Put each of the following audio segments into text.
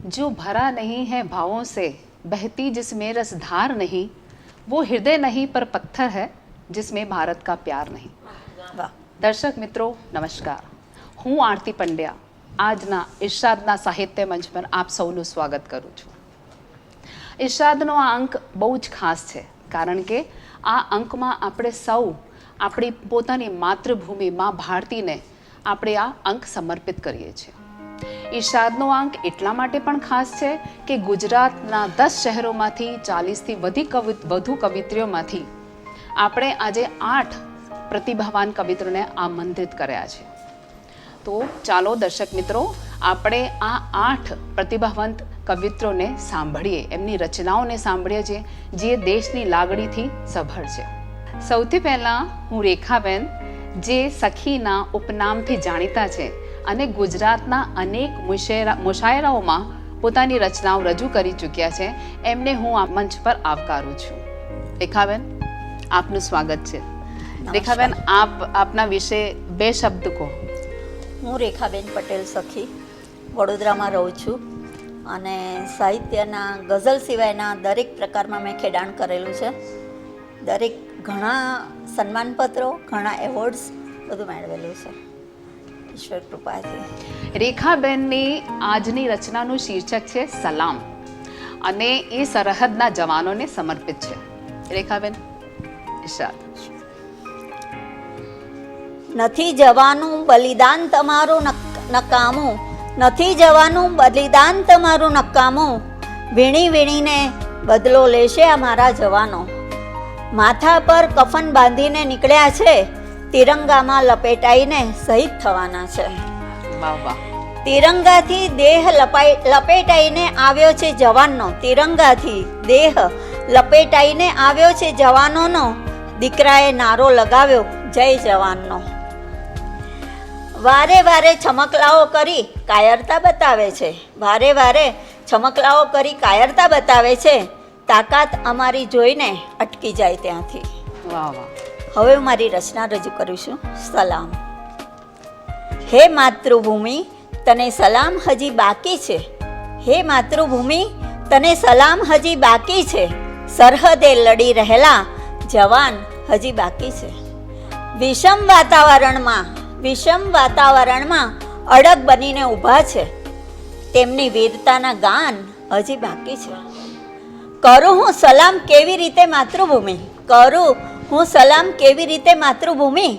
जो भरा नहीं है भावों से, बहती जिसमें रसधार नहीं, वो हृदय नहीं पर पत्थर है जिसमें ભારત કા પ્યાર નહીં. દર્શક મિત્રો નમસ્કાર, હું આરતી પંડ્યા આજના ઇરશાદના સાહિત્ય મંચ પર આપ સૌનું સ્વાગત કરું છું. ઇરશાદનો આ અંક બહુ જ ખાસ છે, કારણ કે આ અંકમાં આપણે સૌ આપણી પોતાની માતૃભૂમિ માં ભારતીને આપણે આ અંક સમર્પિત કરીએ છીએ. ઇરશાદનો અંક એટલા માટે પણ ખાસ છે કે ગુજરાતના 10 શહેરોમાંથી 40થી વધુ કવિત્રીઓમાંથી આપણે આજે 8 પ્રતિભાવાન કવિત્રોને આમંત્રિત કર્યા છે. તો ચાલો દર્શક મિત્રો, આપણે આ 8 પ્રતિભાવંત કવિત્રોને સાંભળીએ, એમની રચનાઓને સાંભળીએ છીએ જે દેશની લાગણીથી સભર છે. સૌથી પહેલાં હું રેખાબેન, જે સખીના ઉપનામથી જાણીતા છે અને ગુજરાતના અનેક મુશાયરાઓમાં પોતાની રચનાઓ રજૂ કરી ચૂક્યા છે, એમને હું આ મંચ પર આવકારું છું. રેખાબેન, આપનું સ્વાગત છે. રેખાબેન, આપ આપના વિશે 2 શબ્દ કહો. હું રેખાબેન પટેલ સખી વડોદરામાં રહું છું અને સાહિત્યના ગઝલ સિવાયના દરેક પ્રકારમાં મેં ખેડાણ કરેલું છે. દરેક ઘણા સન્માનપત્રો, ઘણા એવોર્ડ્સ બધું મેળવેલું છે ઈશ્વર કૃપાથી. રેખાબેનની આજની રચનાનું શીર્ષક છે સલામ, અને એ સરહદના જવાનોને સમર્પિત છે. રેખાબેન, ઇરશાદ. નથી જવાનું બલિદાન તમારું નકામું, નથી જવાનું બલિદાન તમારું નકામું, વીણી વીણીને બદલો લેશે આ મારા જવાનો. માથા પર કફન બાંધીને નીકળ્યા છે, તિરંગામાં લપેટાઈને શહીદ થવાના છે. વાહ વાહ. તિરંગાથી દેહ લપેટાઈને આવ્યો છે જવાનનો, તિરંગાથી દેહ લપેટાઈને આવ્યો છે જવાનોનો, દીકરાએ નારો લગાવ્યો જય જવાનનો. વારે વારે છમકલાઓ કરી કાયરતા બતાવે છે, વારે વારે છમકલાઓ કરી કાયરતા બતાવે છે, તાકાત અમારી જોઈને અટકી જાય ત્યાંથી. વાહ વાહ. હવે મારી રચના રજૂ કરું છું. સલામ. હે માતૃભૂમિ તને સલામ હજી બાકી છે, હે માતૃભૂમિ તને સલામ હજી બાકી છે, સરહદે લડી રહેલા જવાન હજી બાકી છે. વિષમ વાતાવરણમાં અડગ બનીને ઊભા છે, તેમની વીરતાના ગાન હજી બાકી છે. કરું હું સલામ કેવી રીતે માતૃભૂમિ, કરું હું સલામ કેવી રીતે માતૃભૂમિ,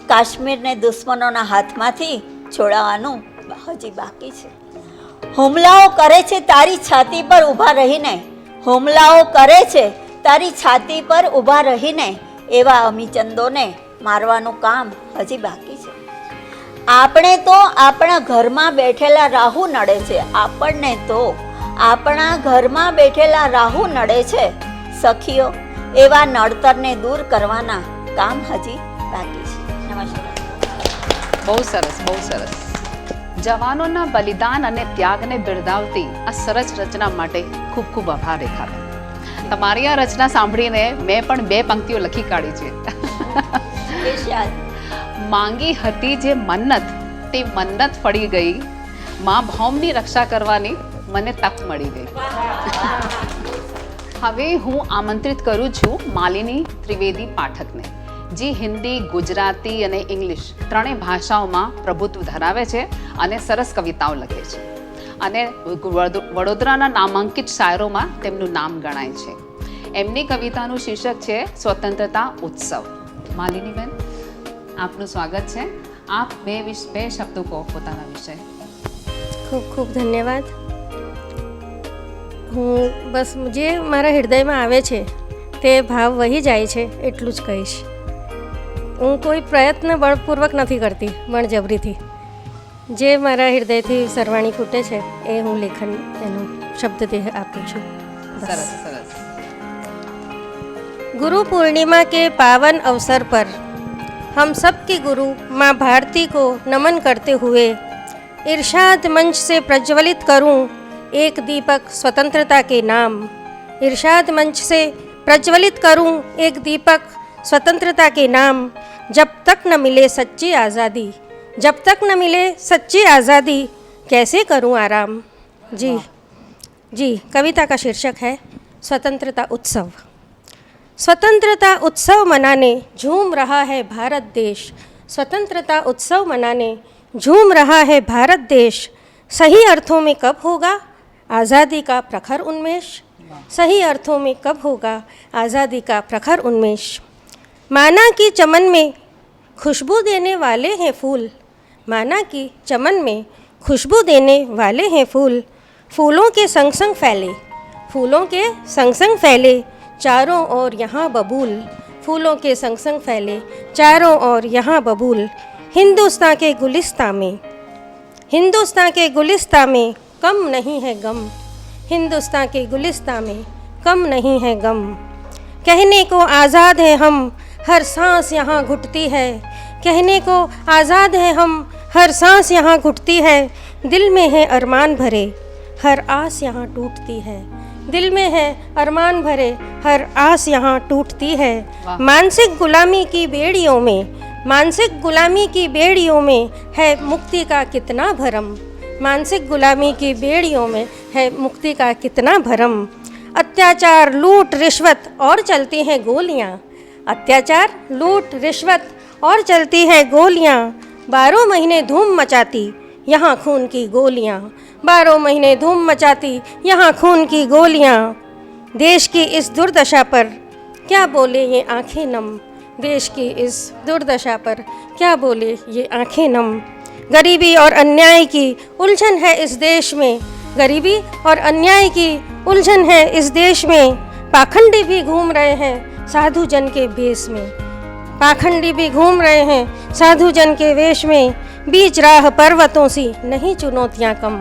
કાશ્મીરને દુશ્મનોના હાથમાંથી છોડાવવાનું હજી બાકી છે. હુમલાઓ કરે છે તારી છાતી પર ઊભા રહીને, હુમલાઓ કરે છે તારી છાતી પર ઊભા રહીને, એવા અમીચંદોને મારવાનું કામ હજી બાકી છે. આપણે તો આપણા ઘરમાં બેઠેલા રાહુ નડે છે, આપણને તો આપણા ઘરમાં બેઠેલા રાહુ નડે છે. સખીઓ, એવા નડતરને દૂર કરવાના કામ હજી બાકી છે. નમસ્કાર. બહુ સરસ, બહુ સરસ. જવાનોના બલિદાન અને ત્યાગને બિરદાવતી આ સરસ રચના માટે ખૂબ ખૂબ આભાર રેખાબેન. તમારી આ રચના સાંભળીને મેં પણ 2 પંક્તિઓ લખી કાઢી છે. માંગી હતી જે મન્નત, તે મન્નત ફળી ગઈ, મા ભૌમની રક્ષા કરવાની મને તક મળી ગઈ. હવે હું આમંત્રિત કરું છું માલિની ત્રિવેદી પાઠકને, જે હિન્દી, ગુજરાતી અને ઇંગ્લિશ 3 ભાષાઓમાં પ્રભુત્વ ધરાવે છે અને સરસ કવિતાઓ લખે છે, અને વડોદરાના નામાંકિત શાયરોમાં તેમનું નામ ગણાય છે. એમની કવિતાનું શીર્ષક છે સ્વતંત્રતા ઉત્સવ. માલિનીબેન, આપનું સ્વાગત છે. આપ 2 શબ્દો કહો પોતાના વિશે. ખૂબ ખૂબ ધન્યવાદ. હું બસ જે મારા હૃદયમાં આવે છે તે ભાવ વહી જાય છે એટલું જ કહીશ. હું કોઈ પ્રયત્ન બળપૂર્વક નથી કરતી, બળજબરીથી. જે મારા હૃદયથી સરવાણી ફૂટે છે એ હું લેખન એનું શબ્દદેહ આપું છું. સરસ સરસ. गुरु पूर्णिमा के पावन अवसर पर हम सब की गुरु माँ भारती को नमन करते हुए इरशाद मंच से प्रज्वलित करूं एक दीपक स्वतंत्रता के नाम, इरशाद मंच से प्रज्वलित करूं एक दीपक स्वतंत्रता के नाम, जब तक न मिले सच्ची आज़ादी, जब तक न मिले सच्ची आज़ादी कैसे करूं आराम. जी जी, कविता का शीर्षक है स्वतंत्रता उत्सव। स्वतंत्रता उत्सव मनाने झूम रहा है भारत देश। स्वतंत्रता उत्सव मनाने झूम रहा है भारत देश। सही अर्थों में कब होगा आज़ादी का प्रखर उन्मेष? सही अर्थों में कब होगा आज़ादी का प्रखर उन्मेष? माना कि चमन में खुशबू देने वाले हैं फूल। माना कि चमन में खुशबू देने वाले हैं फूल। फूलों के संग संग फैले, फूलों के संग संग फैले चारों ओर यहाँ बबूल। फूलों के संग संग फैले चारों ओर यहाँ बबूल। हिंदुस्तान के गुलिस्तान में, हिंदुस्तान के गुलिस्तान में कम नहीं है गम। हिंदुस्तान के गुलिस्तान में कम नहीं है गम। कहने को आज़ाद है हम, हर सांस यहाँ घुटती है। कहने को आज़ाद है हम, हर सांस यहाँ घुटती है। दिल में है अरमान भरे, हर आस यहाँ टूटती है। दिल में है अरमान भरे, हर आस यहाँ टूटती है। मानसिक गुलामी की बेड़ियों में, मानसिक गुलामी की बेड़ियों में है मुक्ति का कितना भरम। मानसिक गुलामी की बेड़ियों में है मुक्ति का कितना भरम। अत्याचार, लूट, रिश्वत और चलती हैं गोलियाँ। अत्याचार, लूट, रिश्वत और चलती हैं गोलियाँ। 12 महीने धूम मचाती यहाँ खून की गोलियाँ। 12 महीने धूम मचाती यहाँ खून की गोलियाँ। देश की इस दुर्दशा पर क्या बोले ये आँखें नम। देश की इस दुर्दशा पर क्या बोले ये आँखें नम। गरीबी और अन्याय की उलझन है इस देश में। गरीबी और अन्याय की उलझन है इस देश में। पाखंडी भी घूम रहे हैं साधु जन के वेश में। पाखंडी भी घूम रहे हैं साधु जन के वेश में। बीच राह पर्वतों सी नहीं चुनौतियाँ कम।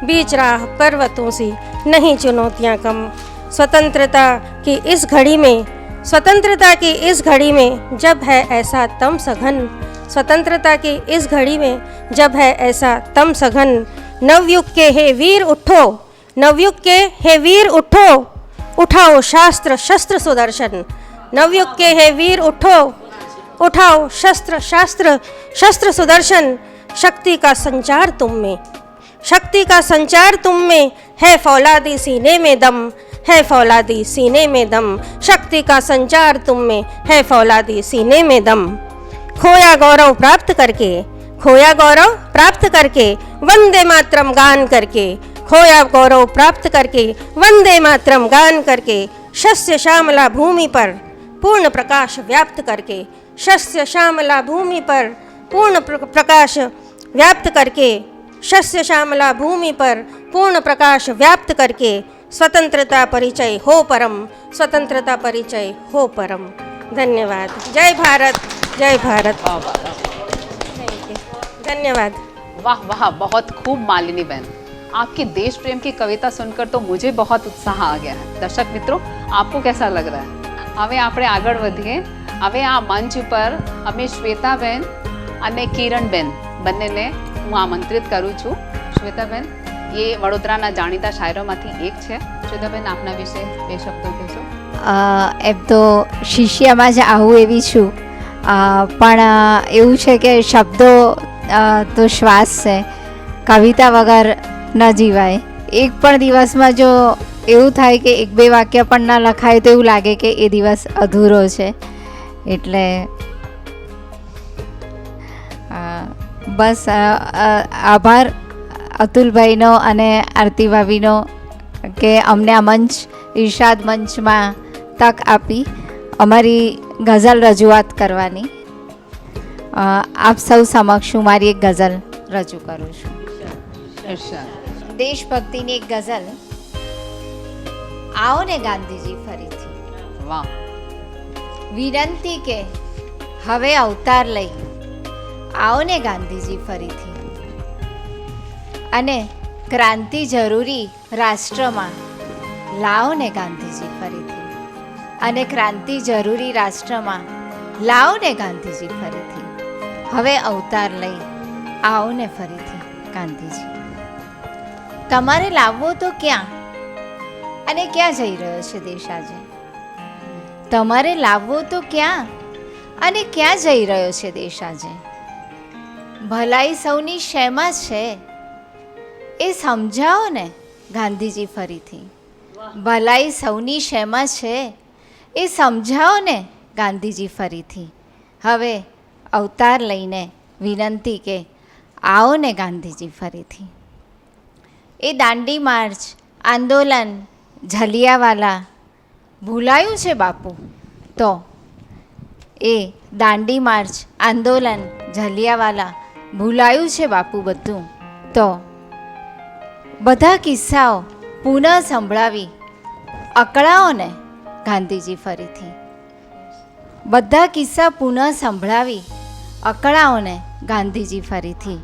बीच राह पर्वतों सी नहीं चुनौतियाँ कम। स्वतंत्रता की इस घड़ी में, स्वतंत्रता की इस घड़ी में जब है ऐसा तम सघन। स्वतंत्रता की इस घड़ी में जब है ऐसा तम सघन। नवयुग के हे वीर उठो, नवयुग के हे वीर उठो, उठाओ शास्त्र शस्त्र सुदर्शन। नवयुग के हे वीर उठो, उठाओ शस्त्र शास्त्र शस्त्र सुदर्शन। शक्ति का संचार तुम में, शक्ति का संचार तुम में है फौलादी सीने में दम। है फौलादी सीने में दम। शक्ति का संचार तुम में है फौलादी सीने में दम। खोया गौरव प्राप्त करके, खोया गौरव प्राप्त करके वंदे मातरम गान करके। खोया गौरव प्राप्त करके वंदे मातरम गान करके। शस्य श्यामला भूमि पर पूर्ण प्रकाश व्याप्त करके। शस्य श्यामला भूमि पर पूर्ण प्रकाश व्याप्त करके। शस्य श्यामला भूमि पर पूर्ण प्रकाश व्याप्त करके। स्वतंत्रता परिचय हो परम, स्वतंत्रता परिचय हो परम। धन्यवाद। जय भारत, जय भारत। धन्यवाद। वाह वाह, बहुत खूब मालिनी बहन। आपकी देश प्रेम की कविता सुनकर तो मुझे बहुत उत्साह आ गया है। दर्शक मित्रों, आपको कैसा लग रहा है? હવે આપણે આગળ વધીએ। હવે આ મંચ પર અમે શ્વેતાબેન અને કિરણબેન બંનેને હું આમંત્રિત કરું છું। શ્વેતાબેન એ વડોદરાના જાણીતા શાયરોમાંથી એક છે। શ્વેતાબેન, આપના વિશે બે શબ્દો કહેશો? એમ તો શિષ્યમાં જ આવું એવી છું, પણ એવું છે કે શબ્દો તો શ્વાસ છે, કવિતા વગર ન જીવાય। એક પણ દિવસમાં જો એવું થાય કે 1-2 વાક્ય પણ ના લખાય તો એવું લાગે કે એ દિવસ અધૂરો છે। એટલે બસ આભાર અતુલભાઈનો અને આરતી ભાભીનો કે અમને આ મંચ, ઇરશાદ મંચમાં તક આપી અમારી ગઝલ રજૂઆત કરવાની। આપ સૌ સમક્ષ હું મારી એક ગઝલ રજૂ કરું છું। દેશભક્તિની એક ગઝલ। आओ ने गांधीजी फरीथी। વાહ। विनंती के हवे अवतार लई आओ ने गांधीजी फरीथी। अने क्रांति जरूरी राष्ट्रमा लाओ ने गांधीजी फरीथी। अने क्रांति जरूरी राष्ट्रमा लाओ ने गांधीजी फरीथी। हवे अवतार लई आओ ने फरीथी गांधीजी। तमारे लाववो तो क्या અને ક્યાં જઈ રહ્યો છે દેશ આજે? તમારે લાવવો તો ક્યાં અને ક્યાં જઈ રહ્યો છે દેશ આજે? ભલાઈ સૌની શેમાં છે એ સમજાવો ને। ગાંધીજી ફરીથી. ભલાઈ સૌની શેમાં છે એ સમજાવો ને ગાંધીજી ફરીથી. હવે અવતાર લઈને વિનંતી કે આવો ને ગાંધીજી ફરીથી. એ દાંડી માર્ચ, આંદોલન, જલિયાવાલા ભૂલાયું છે બાપુ? તો એ દાંડી માર્ચ, આંદોલન, જલિયાવાલા ભૂલાયું છે બાપુ બધું? તો બધા કિસ્સાઓ પુનઃ સંભળાવી અકળાવો ને ગાંધીજી ફરીથી. બધા કિસ્સા પુનઃ સંભળાવી અકળાવો ને ગાંધીજી ફરીથી.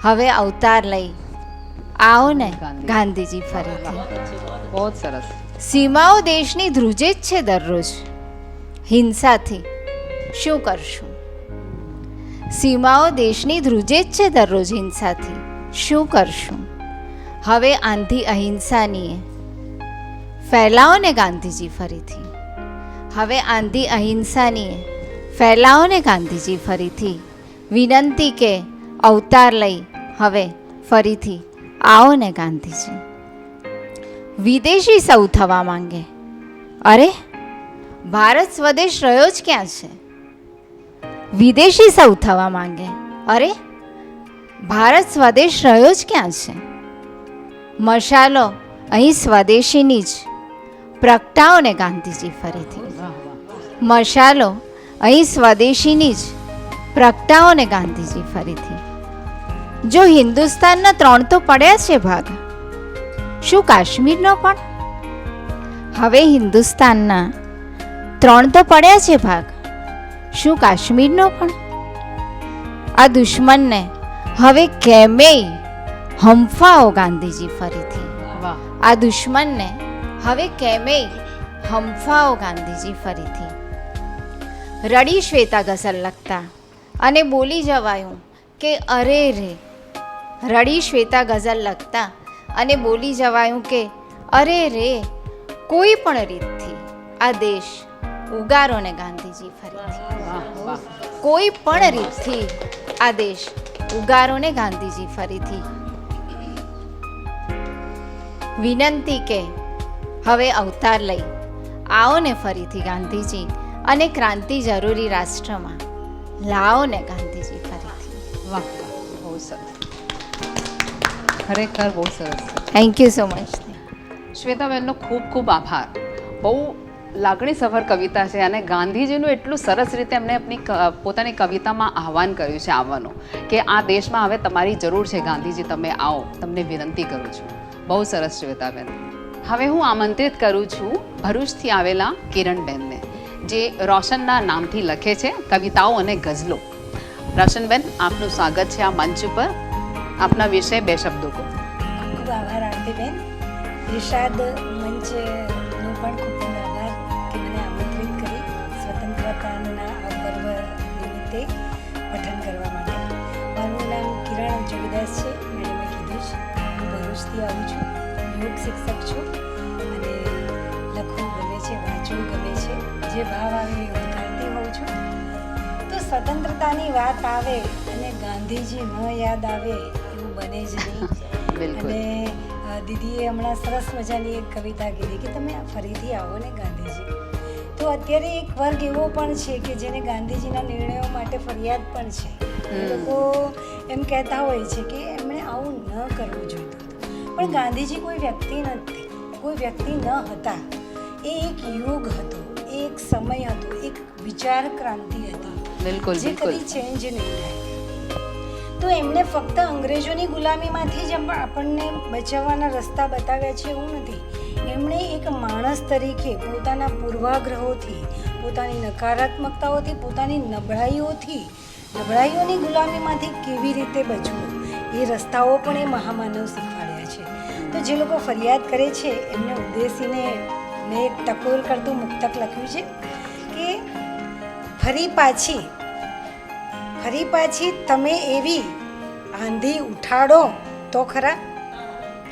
હવે અવતાર લઈ આવો ને ગાંધીજી ફરીથી. બહુ સરસ. સીમાઓ દેશની ધ્રુજે જ છે દરરોજ હિંસાથી, શું કરશું? સીમાઓ દેશની ધ્રુજે જ છે દરરોજ હિંસાથી, શું કરશું? હવે આંધી અહિંસાની ફેલાવો ને ગાંધીજી ફરીથી. હવે આંધી અહિંસાની ફેલાવો ને ગાંધીજી ફરીથી. વિનંતી કે અવતાર લઈ હવે ફરીથી આવો ને ગાંધીજી. વિદેશી સૌ થવા માંગે, અરે ભારત સ્વદેશ રહ્યો જ ક્યાં છે? વિદેશી સૌ થવા માંગે, અરે ભારત સ્વદેશ રહ્યો જ ક્યાં છે? મશાલો અહીં સ્વદેશીની જ પ્રગટાવો ને ગાંધીજી ફરીથી. મશાલો અહીં સ્વદેશીની જ પ્રગટાવો ને ગાંધીજી ફરીથી. જો હિન્દુસ્તાનના 3 તો પડ્યા છે ભાગ, શું કાશ્મીરનો પણ? હવે હિન્દુસ્તાનના 3 તો પડ્યા છે ભાગ, શું કાશ્મીરનો પણ? આ દુશ્મનને હવે કેમેય હંફાવો ગાંધીજી ફરીથી. આ દુશ્મનને હવે કેમેય હંફાવો ગાંધીજી ફરીથી. રડી શ્વેતા ગઝલ લખતા અને બોલી જવાયું કે અરે રે. રડી શ્વેતા ગઝલ લખતા અને બોલી જવાયું કે અરે રે. કોઈ પણ રીતથી આ દેશ ઉગારો ને ગાંધીજી ફરીથી. કોઈ પણ રીતથી આ દેશ ઉગારો ને ગાંધીજી ફરીથી. વિનંતી કે હવે અવતાર લઈ આવો ને ફરીથી ગાંધીજી, અને ક્રાંતિ જરૂરી રાષ્ટ્રમાં લાવો ને ગાંધીજી ફરીથી. વાહ, બહુ સરસ. ખરેખર બહુ સરસ. Thank you so much. શ્વેતાબેનનો ખૂબ ખૂબ આભાર. બહુ લાગણીસભર કવિતા છે અને ગાંધીજીનું એટલું સરસ રીતે એમને પોતાની કવિતામાં આહવાન કર્યું છે આવવાનું, કે આ દેશમાં હવે તમારી જરૂર છે ગાંધીજી, તમે આવો, તમને વિનંતી કરું છું. બહુ સરસ શ્વેતાબેન. હવે હું આમંત્રિત કરું છું ભરૂચથી આવેલા કિરણબેનને, જે રોશનના નામથી લખે છે કવિતાઓ અને ગઝલો. રોશનબેન, આપનું સ્વાગત છે આ મંચ ઉપર. આપના વિશે 2 શબ્દો કહો. ખૂબ આભાર આરતીબેન. ઇરશાદ મંચનો પણ ખૂબ ખૂબ આભાર કે મને આમંત્રિત કરી સ્વતંત્રતાના આ પર્વ નિમિત્તે પઠન કરવા માટે. મારું નામ કિરણ જોગીદાસ છે, મેડમે કીધું છે. હું ભરૂચથી આવું છું, યોગ શિક્ષક છું અને લખવું ગમે છે, વાંચવું ગમે છે. જે ભાવ આવે એ ઉતારતી હોઉં છું. તો સ્વતંત્રતાની વાત આવે અને ગાંધીજી ન યાદ આવે એવું બને જ નહીં. અને દીદીએ હમણાં સરસ મજાની એક કવિતા કીધી કે તમે ફરીથી આવો ને ગાંધીજી. તો અત્યારે એક વર્ગ એવો પણ છે કે જેને ગાંધીજીના નિર્ણયો માટે ફરિયાદ પણ છે. એ લોકો એમ કહેતા હોય છે કે એમણે આવું ન કરવું જોઈતું હતું. પણ ગાંધીજી કોઈ વ્યક્તિ નથી, કોઈ વ્યક્તિ ન હતા. એ એક યુગ હતો, એ એક સમય હતો, એક વિચાર ક્રાંતિ હતી. બિલકુલ, જે કદી ચેન્જ નહીં થાય. તો એમને ફક્ત અંગ્રેજોની ગુલામીમાંથી જ આપણને બચાવવાના રસ્તા બતાવ્યા છે એવું નથી. એમણે એક માણસ તરીકે પોતાના પૂર્વાગ્રહોથી, પોતાની નકારાત્મકતાઓથી, પોતાની નબળાઈઓની ગુલામીમાંથી કેવી રીતે બચવું એ રસ્તાઓ પણ એ મહામાનવ શીખવાડ્યા છે. તો જે લોકો ફરિયાદ કરે છે એમને ઉદ્દેશીને મેં એક ટકોર કરતું મુક્તક લખ્યું છે કે ફરી પાછી તમે એવી આંધી ઉઠાડો તો ખરા.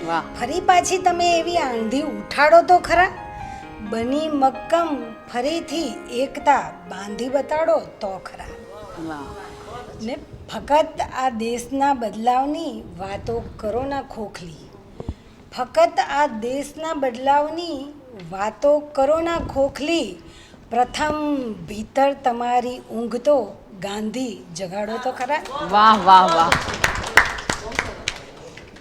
વાહ. ફરી પાછી તમે એવી આંધી ઉઠાડો તો ખરા. બની મક્કમ ફરીથી એકતા બાંધી બતાડો તો ખરા. વાહ. ને ફક્ત આ દેશના બદલાવની વાતો કરો ના ખોખલી. ફક્ત આ દેશના બદલાવની વાતો કરો ના ખોખલી, પ્રથમ ભીતર તમારી ઊંઘ તો ગાંધી જગાડો તો ખરા. વાહ વાહ વાહ.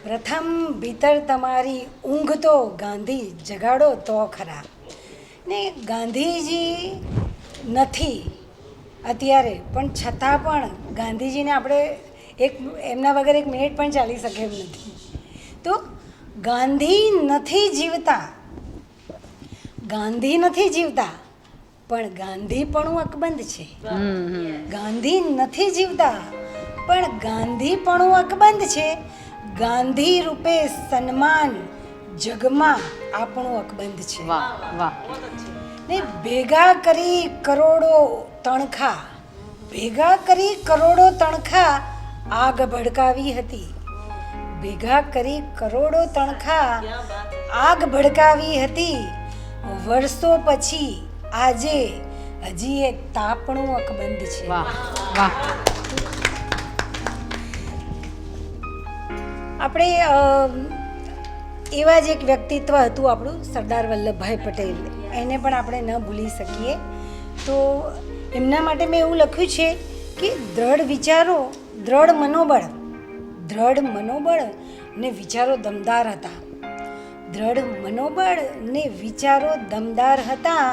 પ્રથમ ભીતર તમારી ઊંઘ તો ગાંધી જગાડો તો ખરા. ને ગાંધીજી નથી અત્યારે, પણ છતાં પણ ગાંધીજીને આપણે એમના વગર એક મિનિટ પણ ચાલી શકે એમ નથી. તો ગાંધી નથી જીવતા, ગાંધી નથી જીવતા, પણ ગાંધીપણું અકબંધ છે. ગાંધી નથી જીવતા, પણ ગાંધીપણું અકબંધ છે. ગાંધી રૂપે સન્માન જગમાં આપણું અકબંધ છે. વાહ વાહ. ને ભેગા કરી કરોડો તણખા, ભેગા કરી કરોડો તણખા આગ ભડકાવી હતી. ભેગા કરી કરોડો તણખા આગ ભડકાવી હતી. વર્ષો પછી આજે હજી એ તાપણું અકબંધ છે. વાહ વાહ. આપણે એવા જ એક વ્યક્તિત્વ હતું આપણું સરદાર વલ્લભભાઈ પટેલ, એને પણ આપણે ન ભૂલી શકીએ. તો એમના માટે મેં એવું લખ્યું છે કે દ્રઢ વિચારો, દ્રઢ મનોબળ ને વિચારો દમદાર હતા. દ્રઢ મનોબળ ને વિચારો દમદાર હતા.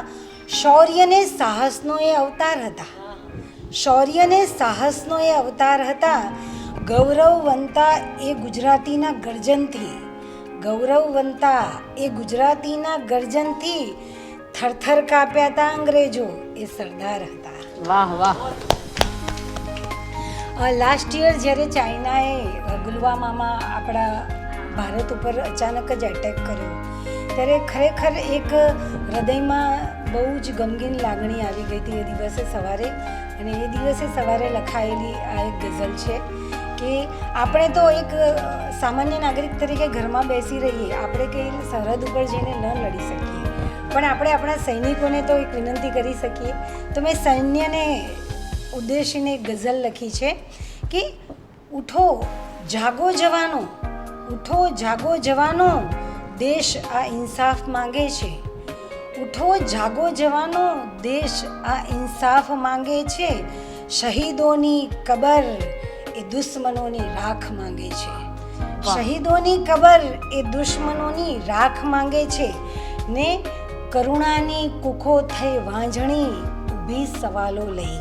શૌર્ય ને સાહસનો એ અવતાર હતા. શૌર્ય ને સાહસનો એ અવતાર હતા. ગૌરવવંતા એ ગુજરાતીના ગર્જનથી, ગૌરવવંતા એ ગુજરાતીના ગર્જનથી થરથર કાપ્યા હતા અંગ્રેજો, એ સરદાર હતા. વાહ વાહ. લાસ્ટ યર જ્યારે ચાઇનાએ પુલવામામાં આપણા ભારત ઉપર અચાનક જ એટેક કર્યો, ત્યારે ખરેખર એક હૃદયમાં બહુ જ ગમગીન લાગણી આવી ગઈ હતી એ દિવસે સવારે. અને એ દિવસે સવારે લખાયેલી આ એક ગઝલ છે કે આપણે તો એક સામાન્ય નાગરિક તરીકે ઘરમાં બેસી રહીએ, આપણે કંઈ સરહદ ઉપર જઈને ન લડી શકીએ, પણ આપણે આપણા સૈનિકોને તો એક વિનંતી કરી શકીએ. તો મેં સૈન્યને ઉદ્દેશીને એક ગઝલ લખી છે કે ઉઠો જાગો જવાનો, ઉઠો જાગો જવાનો, દેશ આ ઇન્સાફ માંગે છે. ઉઠો જાગો જવાનો, દેશ આ ઇન્સાફ માંગે છે. શહીદોની કબર એ દુશ્મનોની રાખ માંગે છે. શહીદોની કબર એ દુશ્મનોની રાખ માંગે છે. ને કરુણાની કુખો થઈ વાંઝણી ઊભી સવાલો લઈ,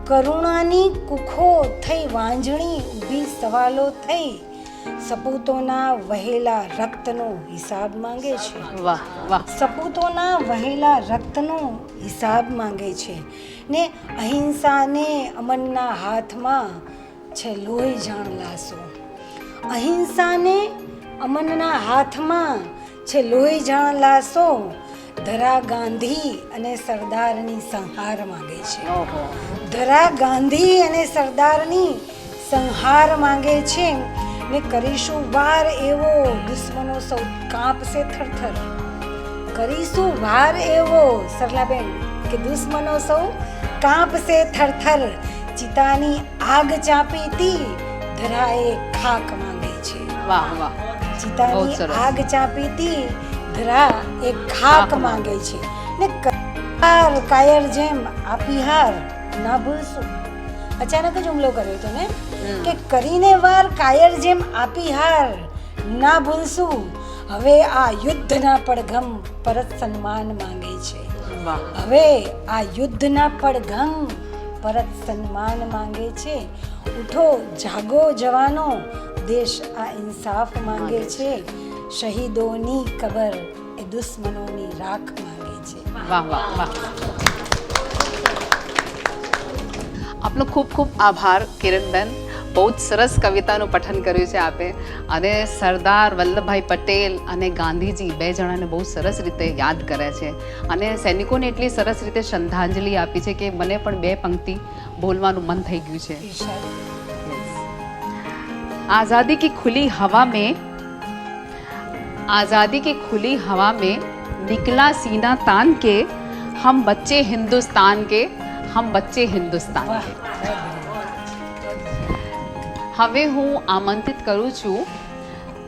કરુણાની કુખો થઈ વાંઝણી ઊભી સવાલો થઈ. સપૂતોના વહેલા રક્તનો હિસાબ માંગે છે. વાહ વાહ. સપૂતોના વહેલા રક્તનો હિસાબ માંગે છે. ને અહિંસાને અમનના હાથમાં છે લોહી જાણ લાસો. અહિંસાને અમનના હાથમાં છે લોહી જાણ લાસો. ધરા ગાંધી અને સરદારની સંહાર માંગે છે. ધરા ગાંધી અને સરદારની સંહાર માંગે છે. ને કરીશું વાર એવો દુશ્મનો સૌ કાંપશે થરથર. કરીશું વાર એવો સરલાબેન કે દુશ્મનો સૌ કાંપશે થરથર. ચિતાની આગ ચાંપીતી ધરાએ ખાક માંગે છે. વાહ વાહ. ચિતાની બહુ સરસ. આગ ચાંપીતી ધરા એ ખાક માંગે છે. ને કાયર જેમ આપી હાર ના ભૂલશું. અચાનક જ હુમલો કર્યો હતો ને કે કરીને વાર કાયર જેમ આપી હાર ના ભૂલશું. હવે આ યુદ્ધના પડઘમ પરત સન્માન માંગે છે. વાહ. હવે આ યુદ્ધના પડઘમ પરત સન્માન માંગે છે. ઉઠો જાગો જવાનો, દેશ આ ઇન્સાફ માંગે છે. શહીદોની કબર એ દુશ્મનોની રાખ માંગે છે. વાહ વાહ વાહ. આપનો ખૂબ ખૂબ આભાર કિરણબેન. બહુ જ સરસ કવિતાનું પઠન કર્યું છે આપે, અને સરદાર વલ્લભભાઈ પટેલ અને ગાંધીજી બે જણાને બહુ સરસ રીતે યાદ કરે છે, અને સૈનિકોને એટલી સરસ રીતે શ્રદ્ધાંજલિ આપી છે કે મને પણ બે પંક્તિ બોલવાનું મન થઈ ગયું છે. आज़ादी की खुली हवा में, आज़ादी की खुली हवा में निकला सीना तान के, हम बच्चे हिंदुस्तान के, हम बच्चे हिंदुस्तान के. હવે હું આમંત્રિત કરું છું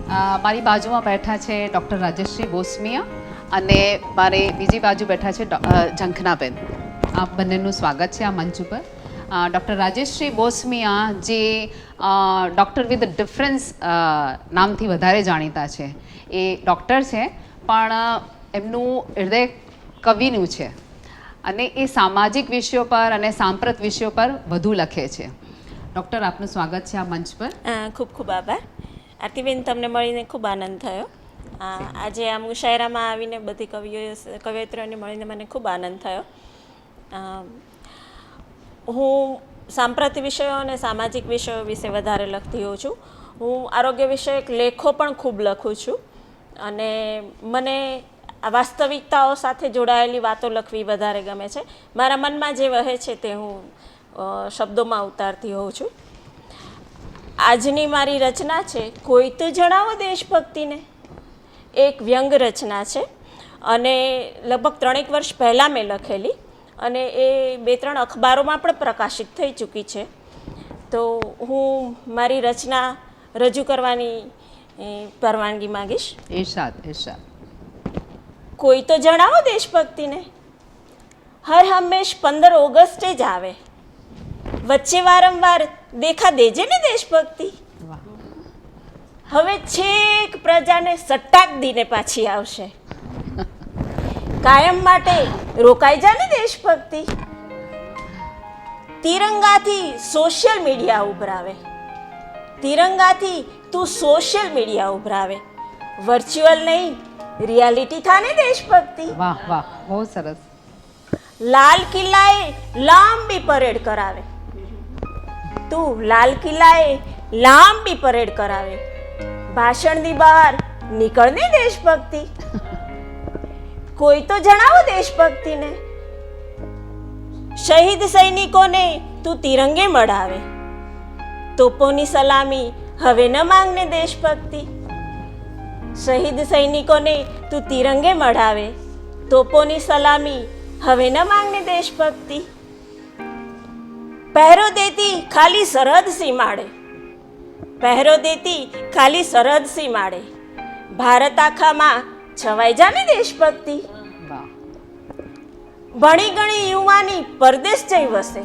મારી બાજુમાં બેઠા છે ડૉક્ટર રાજેશ્રી બોસમિયા અને મારે બીજી બાજુ બેઠા છે ઝંખનાબેન. આપ બંનેનું સ્વાગત છે આ મંચ ઉપર. ડૉક્ટર રાજેશ્રી બોસમિયા જે ડૉક્ટર વિથ ડિફરન્સ નામથી વધારે જાણીતા છે. એ ડૉક્ટર છે પણ એમનું હૃદય કવિનું છે અને એ સામાજિક વિષયો પર અને સાંપ્રત વિષયો પર વધુ લખે છે. ડૉક્ટર, આપનું સ્વાગત છે આ મંચ પર. ખૂબ ખૂબ આભાર. આરતીબેન, તમને મળીને ખૂબ આનંદ થયો. આજે આ મુશાયરામાં આવીને બધી કવિયત્રીઓને મળીને મને ખૂબ આનંદ થયો. હું સાંપ્રત વિષયો અને સામાજિક વિષયો વિશે વધારે લખતી હોઉં છું. હું આરોગ્ય વિષયક લેખો પણ ખૂબ લખું છું અને મને આ વાસ્તવિકતાઓ સાથે જોડાયેલી વાતો લખવી વધારે ગમે છે. મારા મનમાં જે વહે છે તે હું શબ્દોમાં ઉતારતી હોઉં છું. આજની મારી રચના છે કોઈ તો જણાવો દેશભક્તિને. એક વ્યંગ રચના છે અને લગભગ 3 વર્ષ પહેલાં મેં લખેલી અને એ 2-3 અખબારોમાં પણ પ્રકાશિત થઈ ચૂકી છે. તો હું મારી રચના રજૂ કરવાની પરવાનગી માગીશ. ઇરશાદ, ઇરશાદ. કોઈ તો જણાવો દેશભક્તિને. હર હંમેશ 15 ઓગસ્ટે જ આવે, વચ્ચે વારંવાર દેખા દેજે ને દેશભક્તિ. હવે છેક પ્રજાને સટ્ટાક દીને પાછી આવશે, કાયમ માટે રોકાઈ જા ને દેશભક્તિ. તિરંગાથી સોશિયલ મીડિયા ઉભરાવે, તિરંગાથી તું સોશિયલ મીડિયા ઉભરાવે. વર્ચ્યુઅલ નહીં, રિયાલિટી થાને દેશભક્તિ. વાહ વાહ, બહુ સરસ. લાલ કિલ્લાએ લાંબી પરેડ કરાવે, તું લાલ કિલ્લાએ લાંબી પરેડ કરાવે. ભાષણની બહાર નીકળને દેશભક્તિ. કોઈ તો જણાવો દેશભક્તિને. શહીદ સૈનિકોને તું તિરંગે મળાવે, તોપોની સલામી હવે ન માંગને દેશભક્તિ. શહીદ સૈનિકોને તું તિરંગે મળાવે, તોપોની સલામી હવે ન માંગને દેશભક્તિ. પહેરો દેતી ખાલી સરહદ સીમાડે, પહેરો દેતી ખાલી સરહદ સીમાડે. ભારત આખામાં છવાઈ જાને દેશભક્તિ. ભણી ગણી યુવાની પરદેશ જઈ વસે,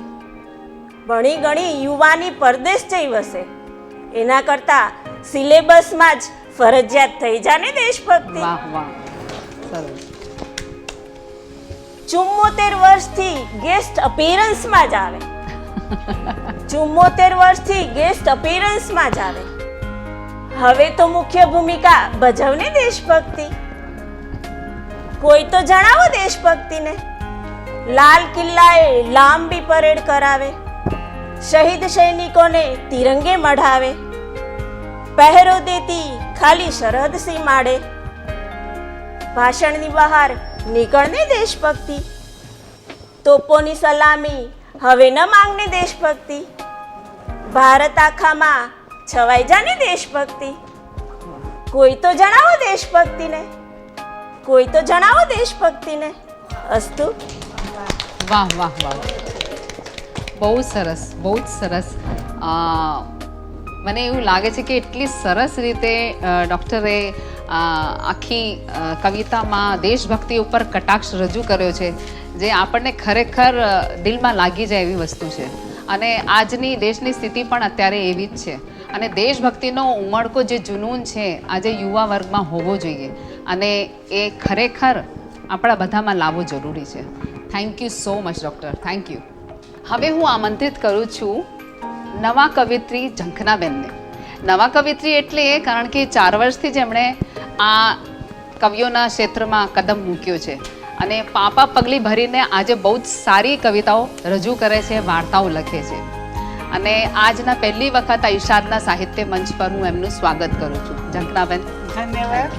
ભણી ગણી યુવાની પરદેશ જઈ વસે. એના કરતા સિલેબસમાં જ ફરજિયાત થઈ જાને દેશભક્તિ. વાહ વાહ, સરસ. 74 વર્ષથી ગેસ્ટ અપીરન્સમાં જ આવે, 74 વર્ષથી ગેસ્ટ અપીરન્સમાં જ આવે. હવે તો મુખ્ય ભૂમિકા ભજવને દેશભક્તિ. કોઈ તો જણાવો દેશભક્તિને. લાલ કિલ્લાએ લાંબી પરેડ કરાવે, શહીદ સૈનિકોને તિરંગે મઢાવે. પહેરો દેતી ખાલી સરહદ સીમાડે. ભાષણની બહાર નીકળને દેશભક્તિ. તોપોની સલામી હવે ન માંગને દેશભક્તિ. ભારત આખામાં છવાઈ જાને દેશભક્તિ. કોઈ તો જણાવો દેશભક્તિને, કોઈ તો જણાવો દેશભક્તિને. અસ્તુ. વાહ વાહ વાહ, બહુ સરસ, બહુ જ સરસ. મને એવું લાગે છે કે એટલી સરસ રીતે ડૉક્ટરે આખી કવિતામાં દેશભક્તિ ઉપર કટાક્ષ રજૂ કર્યો છે જે આપણને ખરેખર દિલમાં લાગી જાય એવી વસ્તુ છે. અને આજની દેશની સ્થિતિ પણ અત્યારે એવી જ છે અને દેશભક્તિનો ઉમળકો જે જુનૂન છે આજે યુવા વર્ગમાં હોવો જોઈએ અને એ ખરેખર આપણા બધામાં લાવવો જરૂરી છે. Thank you so much doctor, thank you. હવે હું આમંત્રિત કરું છું નવા કવિત્રી ઝંખનાબેનને. નવા કવિત્રી એટલે કારણ કે 4 વર્ષથી જ એમણે આ કવિઓના ક્ષેત્રમાં કદમ મૂક્યો છે અને પાપા પગલી ભરીને આજે બહુ જ સારી કવિતાઓ રજૂ કરે છે, વાર્તાઓ લખે છે અને આજના પહેલી વખત આ ઇરશાદના સાહિત્ય મંચ પર હું એમનું સ્વાગત કરું છું. ઝંખનાબેન, ધન્યવાદ.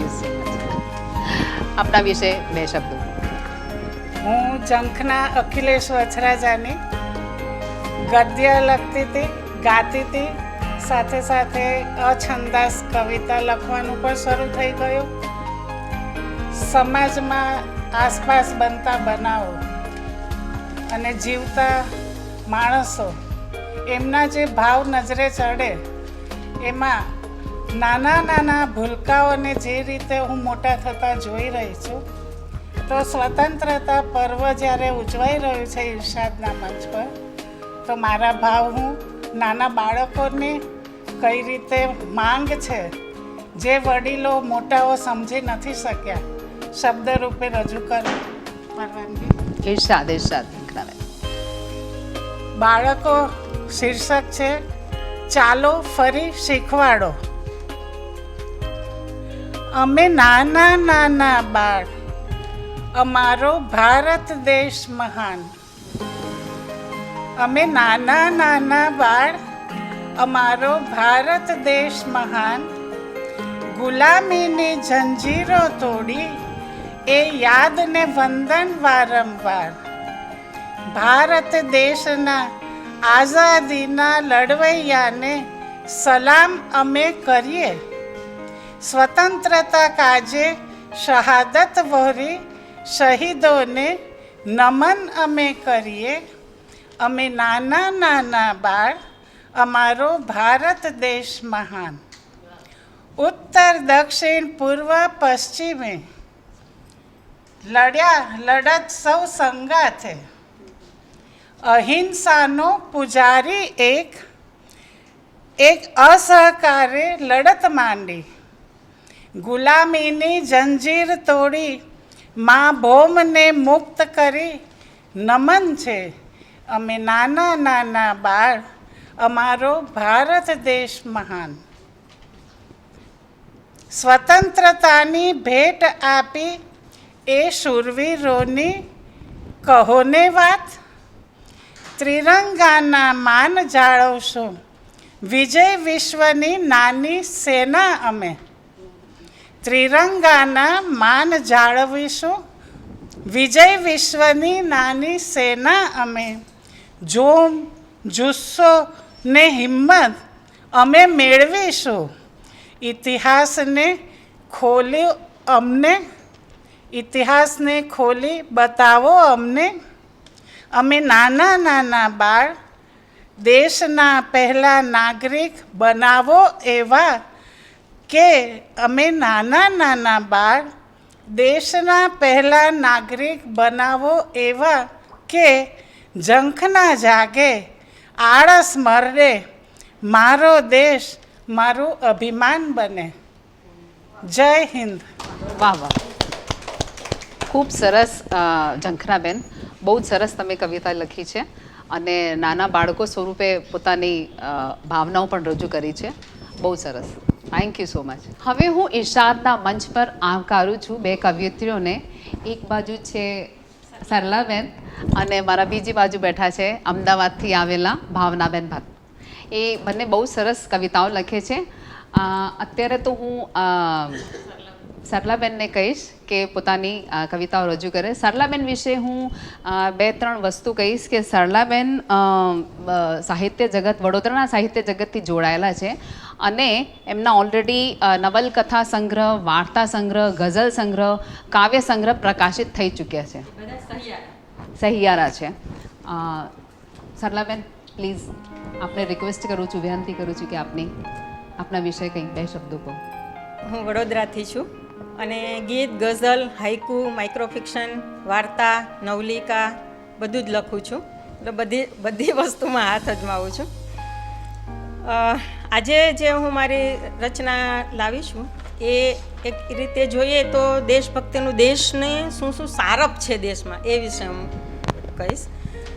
આપના વિશે 2 શબ્દો. હું ઝંખના અખિલેશ વછરાજાની ગદ્ય લખતી હતી, ગાતી હતી, સાથે સાથે અછંદાસ કવિતા લખવાનું પણ શરૂ થઈ ગયું. સમાજમાં આસપાસ બનતા બનાવો અને જીવતા માણસો એમના જે ભાવ નજરે ચડે એમાં નાના નાના ભૂલકાઓને જે રીતે હું મોટા થતા જોઈ રહી છું, તો સ્વતંત્રતા પર્વ જ્યારે ઉજવાઈ રહ્યું છે ઇરશાદના મંચ પર, તો મારા ભાવ હું નાના બાળકોને કઈ રીતે માંગ છે જે વડીલો મોટાઓ સમજી નથી શક્યા, શબ્દ રૂપે રજૂ કરું. પરવાનગી? ઇરશાદ ઝંખનાબેન. બાળકો શીર્ષક છે ચાલો ફરી શીખવાડો. અમે નાના નાના બાળ, અમારો ભારત દેશ મહાન. અમે નાના નાના બાળ, અમારો ભારત દેશ મહાન. ગુલામીની જંજીરો તોડી એ યાદને વંદન વારંવાર. ભારત દેશના આઝાદીના લડવૈયાને સલામ અમે કરીએ. સ્વતંત્રતા કાજે શહાદત વહોરી શહીદોને નમન અમે કરીએ. અમે નાના નાના બાળ, અમારો ભારત દેશ મહાન. ઉત્તર દક્ષિણ પૂર્વ પશ્ચિમે લડત સૌ સંગાથે. અહિંસાનો પૂજારી એક અસહકારે લડત માંડી. ગુલામીની જંજીર તોડી મા ભૌમને મુક્ત કરી નમન છે. અમે નાના નાના બાળ, અમારો ભારત દેશ મહાન. સ્વતંત્રતાની ભેટ આપી એ શૂરવીરોની કહોને વાત. ત્રિરંગાના માન જાળવશો, વિજય વિશ્વની નાની સેના અમે. ત્રિરંગાના માન જાળવીશું, વિજય વિશ્વની નાની સેના અમે. જોમ, જુસ્સો ને હિંમત અમે મેળવીશું. ઇતિહાસને ખોલી બતાવો અમને. અમે નાના નાના બાળ, દેશના પહેલા નાગરિક બનાવો એવા કે. અમે નાના નાના બાળ, દેશના પહેલા નાગરિક બનાવો એવા કે. ઝંખના જાગે, આળસ મરડે, મારો દેશ મારું અભિમાન બને. જય હિન્દ. વાહ વાહ, ખૂબ સરસ ઝંખનાબેન, બહુ જ સરસ તમે કવિતા લખી છે અને નાના બાળકો સ્વરૂપે પોતાની ભાવનાઓ પણ રજૂ કરી છે. બહુ સરસ, થેન્ક યુ સો મચ. હવે હું ઇરશાદના મંચ પર આવકારું છું બે કવિયત્રીઓને. એક બાજુ છે સરલાબેન અને મારા બીજી બાજુ બેઠા છે અમદાવાદથી આવેલા ભાવનાબેન ભટ્ટ. એ બંને બહુ સરસ કવિતાઓ લખે છે. અત્યારે તો હું સરલાબેનને કહીશ કે પોતાની કવિતાઓ રજૂ કરે. સરલાબેન વિશે હું 2-3 વસ્તુ કહીશ કે સરલાબેન સાહિત્ય જગત, વડોદરાના સાહિત્ય જગતથી જોડાયેલા છે અને એમના ઓલરેડી નવલકથા સંગ્રહ, વાર્તા સંગ્રહ, ગઝલ સંગ્રહ, કાવ્ય સંગ્રહ પ્રકાશિત થઈ ચૂક્યા છે. સહિયારા છે. સરલાબેન પ્લીઝ, આપણે રિક્વેસ્ટ કરું છું, વિનંતી કરું છું કે આપના વિષય કંઈક 2 શબ્દો કહો. હું વડોદરાથી છું અને ગીત, ગઝલ, હાઇકુ, માઇક્રોફિક્શન, વાર્તા, નવલિકા બધું જ લખું છું. એટલે બધી વસ્તુમાં હાથ અજમાવું છું. આજે જે હું મારી રચના લાવી છું એ એક રીતે જોઈએ તો દેશભક્તિનું, દેશને શું શું સારપ છે દેશમાં એ વિશે હું કહીશ.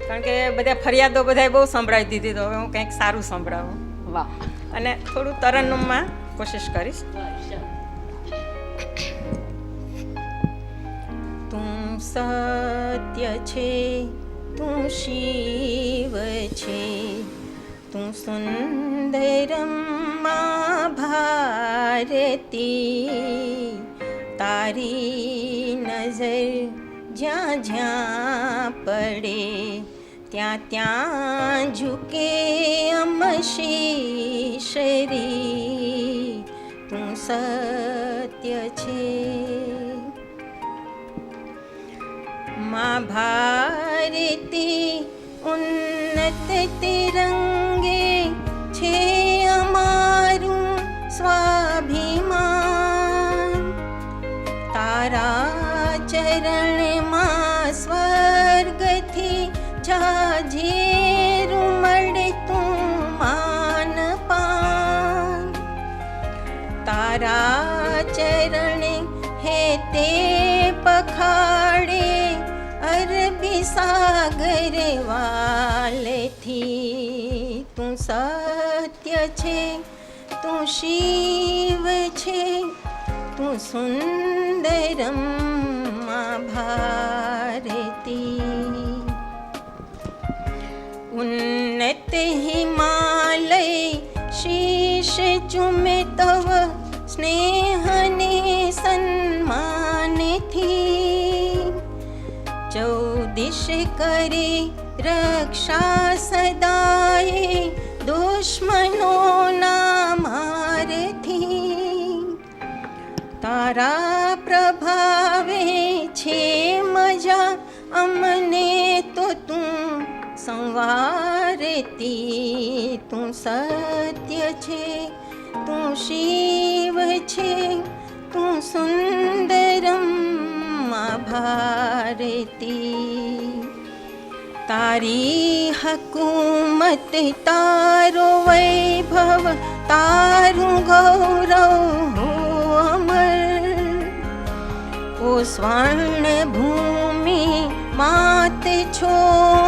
કારણ કે બધા ફરિયાદો બધાએ બહુ સંભળાવી દીધી, તો હવે હું કંઈક સારું સંભળાવું. વાહ. અને થોડું તરન્નુમમાં કોશિશ કરીશ. તું સત્ય છે, તું શિવ છે, તું સુંદરમ માં ભારતી. તારી નજર જ્યાં જ્યાં પડે ત્યાં ત્યાં ઝુકે અમ શીશરી. તું સત્ય છે. માં ભારતી ઉન્નત તિરંગે છે અમારું સ્વા તારા ચરણમાં સ્વર્ગથી જાજેરું મળે તું માન પાન. તારા ચરણે હે તે પખાડે અરબી સાગર વાલેથી. તું સત્ય છે, તું શિવ છે, તું સુંદરમ માં ભારતી. ઉન્નત હિમાલય શીશ ચુમે તવ સ્નેહને સન્માનથી. ચૌદિશ કરે રક્ષા સદાય દુશ્મનોના મારથી. તારા પ્રભાવે છે મજા અમને તો તું સંવારતી. તું સત્ય છે, તું શિવ છે, તું સુંદરમ માં ભારતી. તારી હકુમત, તારો વૈભવ, તારું ગૌરવ હો અમર. ઓ સ્વર્ણ ભૂમિ માત છો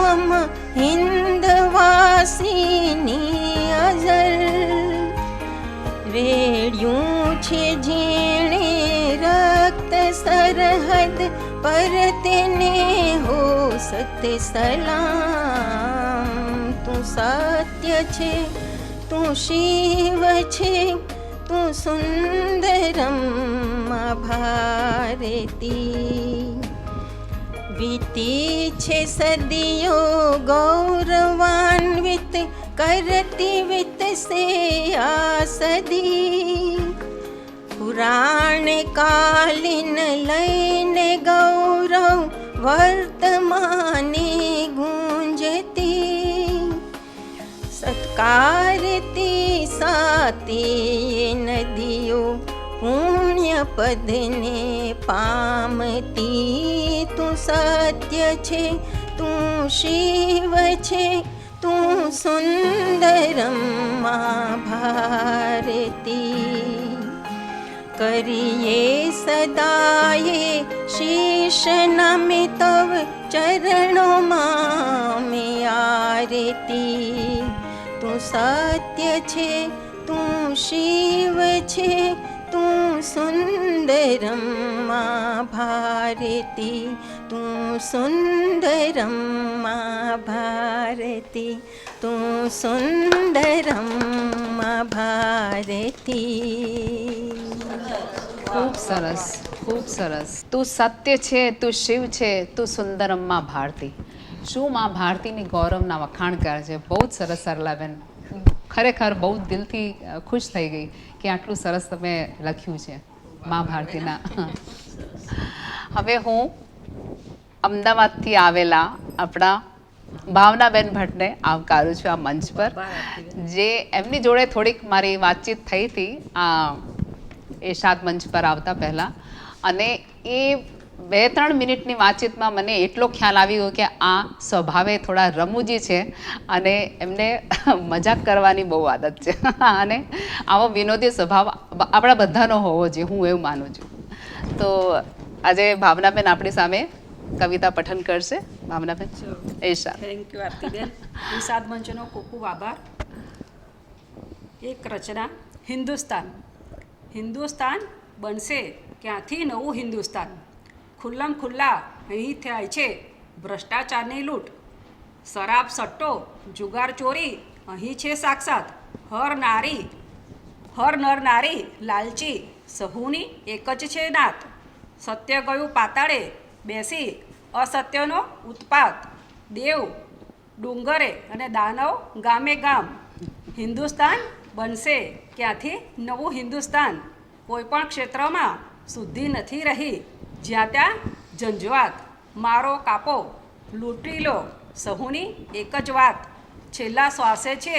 અમ હિન્દવાસીની અજર. રેડ્યું છે જેણે રક્ત સરહદ પર તેને હો સત સલામ. તું સત્ય છે, તું શિવ છે, તું સુંદરમ માં ભારતી. વીતી છે સદીઓ ગૌરવાન્વિત, કરતી વિતસે આ સદી. પુરાણ કાલીન લઈને ગૌરવ વર્તમાને ગુંજતી. સત્કારતી સાતી નદીઓ પુણ્ય પદને પામતી. તું સત્ય છે, તું શિવ છે, તું સુંદરમ માં ભારતી. કરીએ સદાયે શીશ નમે તવ ચરણોમાં મેં આરતી. તું સત્ય છે, તું શિવ છે, તું સુંદરમ માં ભારતી. તું સુંદરમ માં ભારતી. તું સુંદરમ માં ભારતી. ખૂબ સરસ, ખૂબ સરસ. તું સત્ય છે, તું શિવ છે, તું સુંદરમ માં ભારતી. શું માં ભારતીની ગૌરવના વખાણ કરે છે. બહુ જ સરસ સરલાબેન. ખરેખર બહુ દિલથી ખુશ થઈ ગઈ કે આટલું સરસ તમે લખ્યું છે માં ભારતીના. હવે હું અમદાવાદથી આવેલા આપણા ભાવનાબેન ભટ્ટને આવકારું છું આ મંચ પર. જે એમની જોડે થોડીક મારી વાતચીત થઈ હતી આ ઇરશાદ મંચ પર આવતા પહેલાં, અને એ 2-3 મિનિટની વાતચીતમાં મને એટલો ખ્યાલ આવી ગયો કે આ સ્વભાવે થોડા રમૂજી છે અને એમને મજાક કરવાની બહુ આદત છે. અને આવો વિનોદી સ્વભાવ આપણા બધાનો હોવો જોઈએ, હું એવું માનું છું. તો આજે ભાવનાબેન આપણી સામે કવિતા પઠન કરશે. ભાવનાબેન. ઇરશાદ. થેન્ક યુ આરતીબેન. ઇરશાદ મંચનો ખૂબ ખૂબ આભાર. એક રચના. હિન્દુસ્તાન. હિન્દુસ્તાન બનશે ક્યાંથી નવું હિન્દુસ્તાન. ખુલ્લમ ખુલ્લા અહીં થાય છે ભ્રષ્ટાચારની લૂંટ. શરાબ સટ્ટો જુગાર ચોરી અહીં છે સાક્ષાત. હર નર નારી લાલચી સહુની એક જ છે નાત. સત્ય ગયું પાતાળે બેસી અસત્યનો ઉત્પાત. દેવ ડુંગરે અને દાનવ ગામે ગામ. હિન્દુસ્તાન બનશે ક્યાંથી નવું હિન્દુસ્તાન. કોઈપણ ક્ષેત્રમાં શુદ્ધિ નથી રહી, જ્યાં ત્યાં ઝંઝવાત. મારો કાપો લૂંટી લો સહુની એક જ વાત. છેલ્લા શ્વાસે છે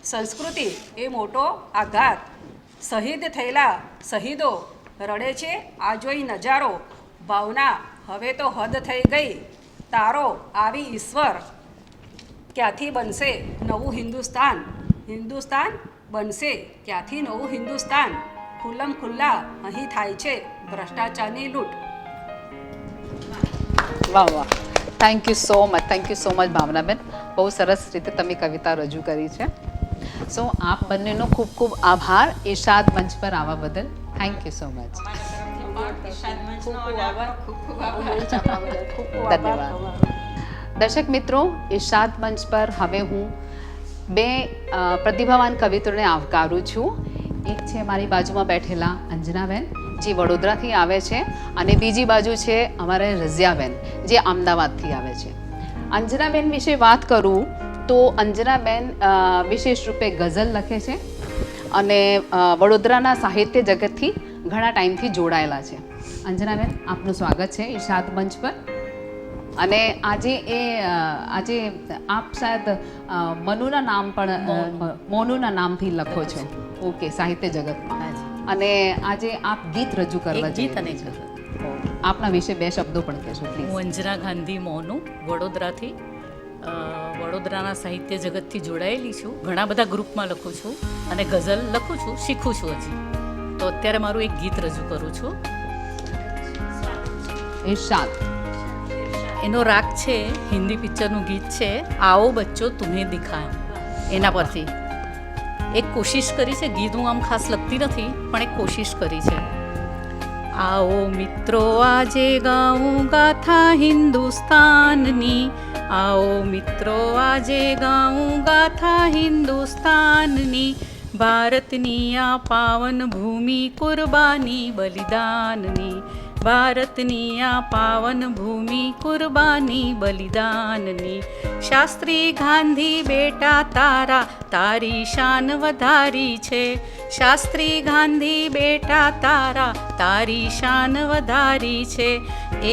સંસ્કૃતિ એ મોટો આઘાત. શહીદ થયેલા શહીદો રડે છે આ જોઈ નજારો. ભાવના હવે તો હદ થઈ ગઈ તારો આવી ઈશ્વર ક્યાંથી બનશે નવું હિન્દુસ્તાન હિન્દુસ્તાન બનશે ક્યાંથી નવું હિન્દુસ્તાન ખુલ્લમ ખુલ્લા અહીં થાય છે ભ્રષ્ટાચારની લૂંટ. વાહ વાહ, thank you so much Bhavnaben. બહુ સરસ રીતે તમે કવિતા રજૂ કરી છે. સો આપ બંનેનો ખૂબ ખૂબ આભાર ઇરશાદ મંચ પર આવવા બદલ. Thank you so much. ધન્યવાદ. દર્શક મિત્રો, ઇરશાદ મંચ પર હવે હું બે પ્રતિભાવાન કવિત્રોને આવકારું છું. એક છે મારી બાજુમાં બેઠેલા અંજનાબેન, જે વડોદરાથી આવે છે, અને બીજી બાજુ છે અમારે રઝિયાબેન, જે અમદાવાદથી આવે છે. અંજનાબેન વિશે વાત કરું તો અંજનાબેન વિશેષ રૂપે ગઝલ લખે છે અને વડોદરાના સાહિત્ય જગતથી ઘણા ટાઈમથી જોડાયેલા છે. અંજનાબેન, આપનું સ્વાગત છે ઇરશાદ મંચ પર. અને આજે આપ શાયદ મનુના નામ પણ મોનુના નામથી લખો છો. ઓકે, સાહિત્ય જગતમાં. અને આજે આપ ગીત રજૂ કરવા ગીત અને આપના વિશે બે શબ્દો પણ કહેશો પ્લીઝ. હું અંજના ગાંધી મોનુ, વડોદરાથી, વડોદરાના સાહિત્ય જગતથી જોડાયેલી છું. ઘણા બધા ગ્રુપમાં લખું છું અને ગઝલ લખું છું, શીખું છું હજી. તો અત્યારે મારું એક ગીત રજૂ કરું છું. ઇરશાદ. એનો રાગ છે, હિન્દી પિક્ચરનું ગીત છે, આવો બચ્ચો તુમ્હે દિખાય. એના પરથી એક કોશિશ કરી છે. ગીત હું આમ ખાસ લખતી નથી, પણ એક કોશિશ કરી છે. आओ મિત્રો આજે ગાઉં ગાથા હિન્દુસ્તાનની, आओ મિત્રો આજે ગાઉં ગાથા હિન્દુસ્તાનની, ભારતની આ પાવન ભૂમિ કુરબાની બલિદાનની, ભારતની આ પાવન ભૂમિ કુરબાની બલિદાનની. શાસ્ત્રી ગાંધી બેટા તારા તારી શાન વધારી છે, શાસ્ત્રી ગાંધી બેટા તારા તારી શાન વધારી છે.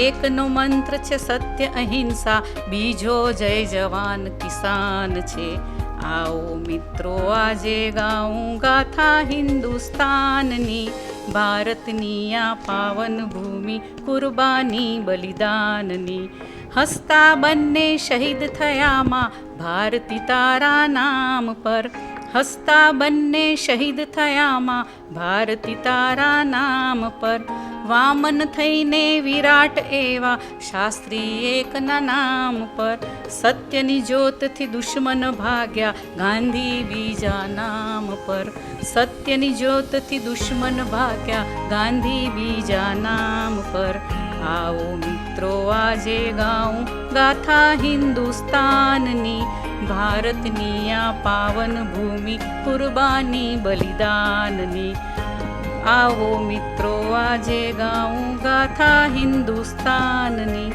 એકનો મંત્ર છે સત્ય અહિંસા, બીજો જય જવાન કિસાન છે. आओ મિત્રો આજે ગાઉં ગાથા હિન્દુસ્તાનની, ભારતની આ પાવન ભૂમિ કુરબાની બલિદાનની. હસતા બંને શહીદ થયામાં ભારતી તારા નામ પર, હસતા બંને શહીદ થયામાં ભારતી તારા નામ પર. વામન થઈને વિરાટ એવા શાસ્ત્રી એકના નામ પર, સત્યની જ્યોતથી દુશ્મન ભાગ્યા ગાંધી બીજા નામ પર, સત્યની જ્યોતથી દુશ્મન ભાગ્યા ગાંધી બીજા નામ પર. आओ મિત્રો આજે ગાઉં ગાથા હિન્દુસ્તાનની, ભારતની આ પાવન ભૂમિ કુરબાની બલિદાનની. आओ મિત્રો આજે ગાઉં ગાથા હિન્દુસ્તાનની,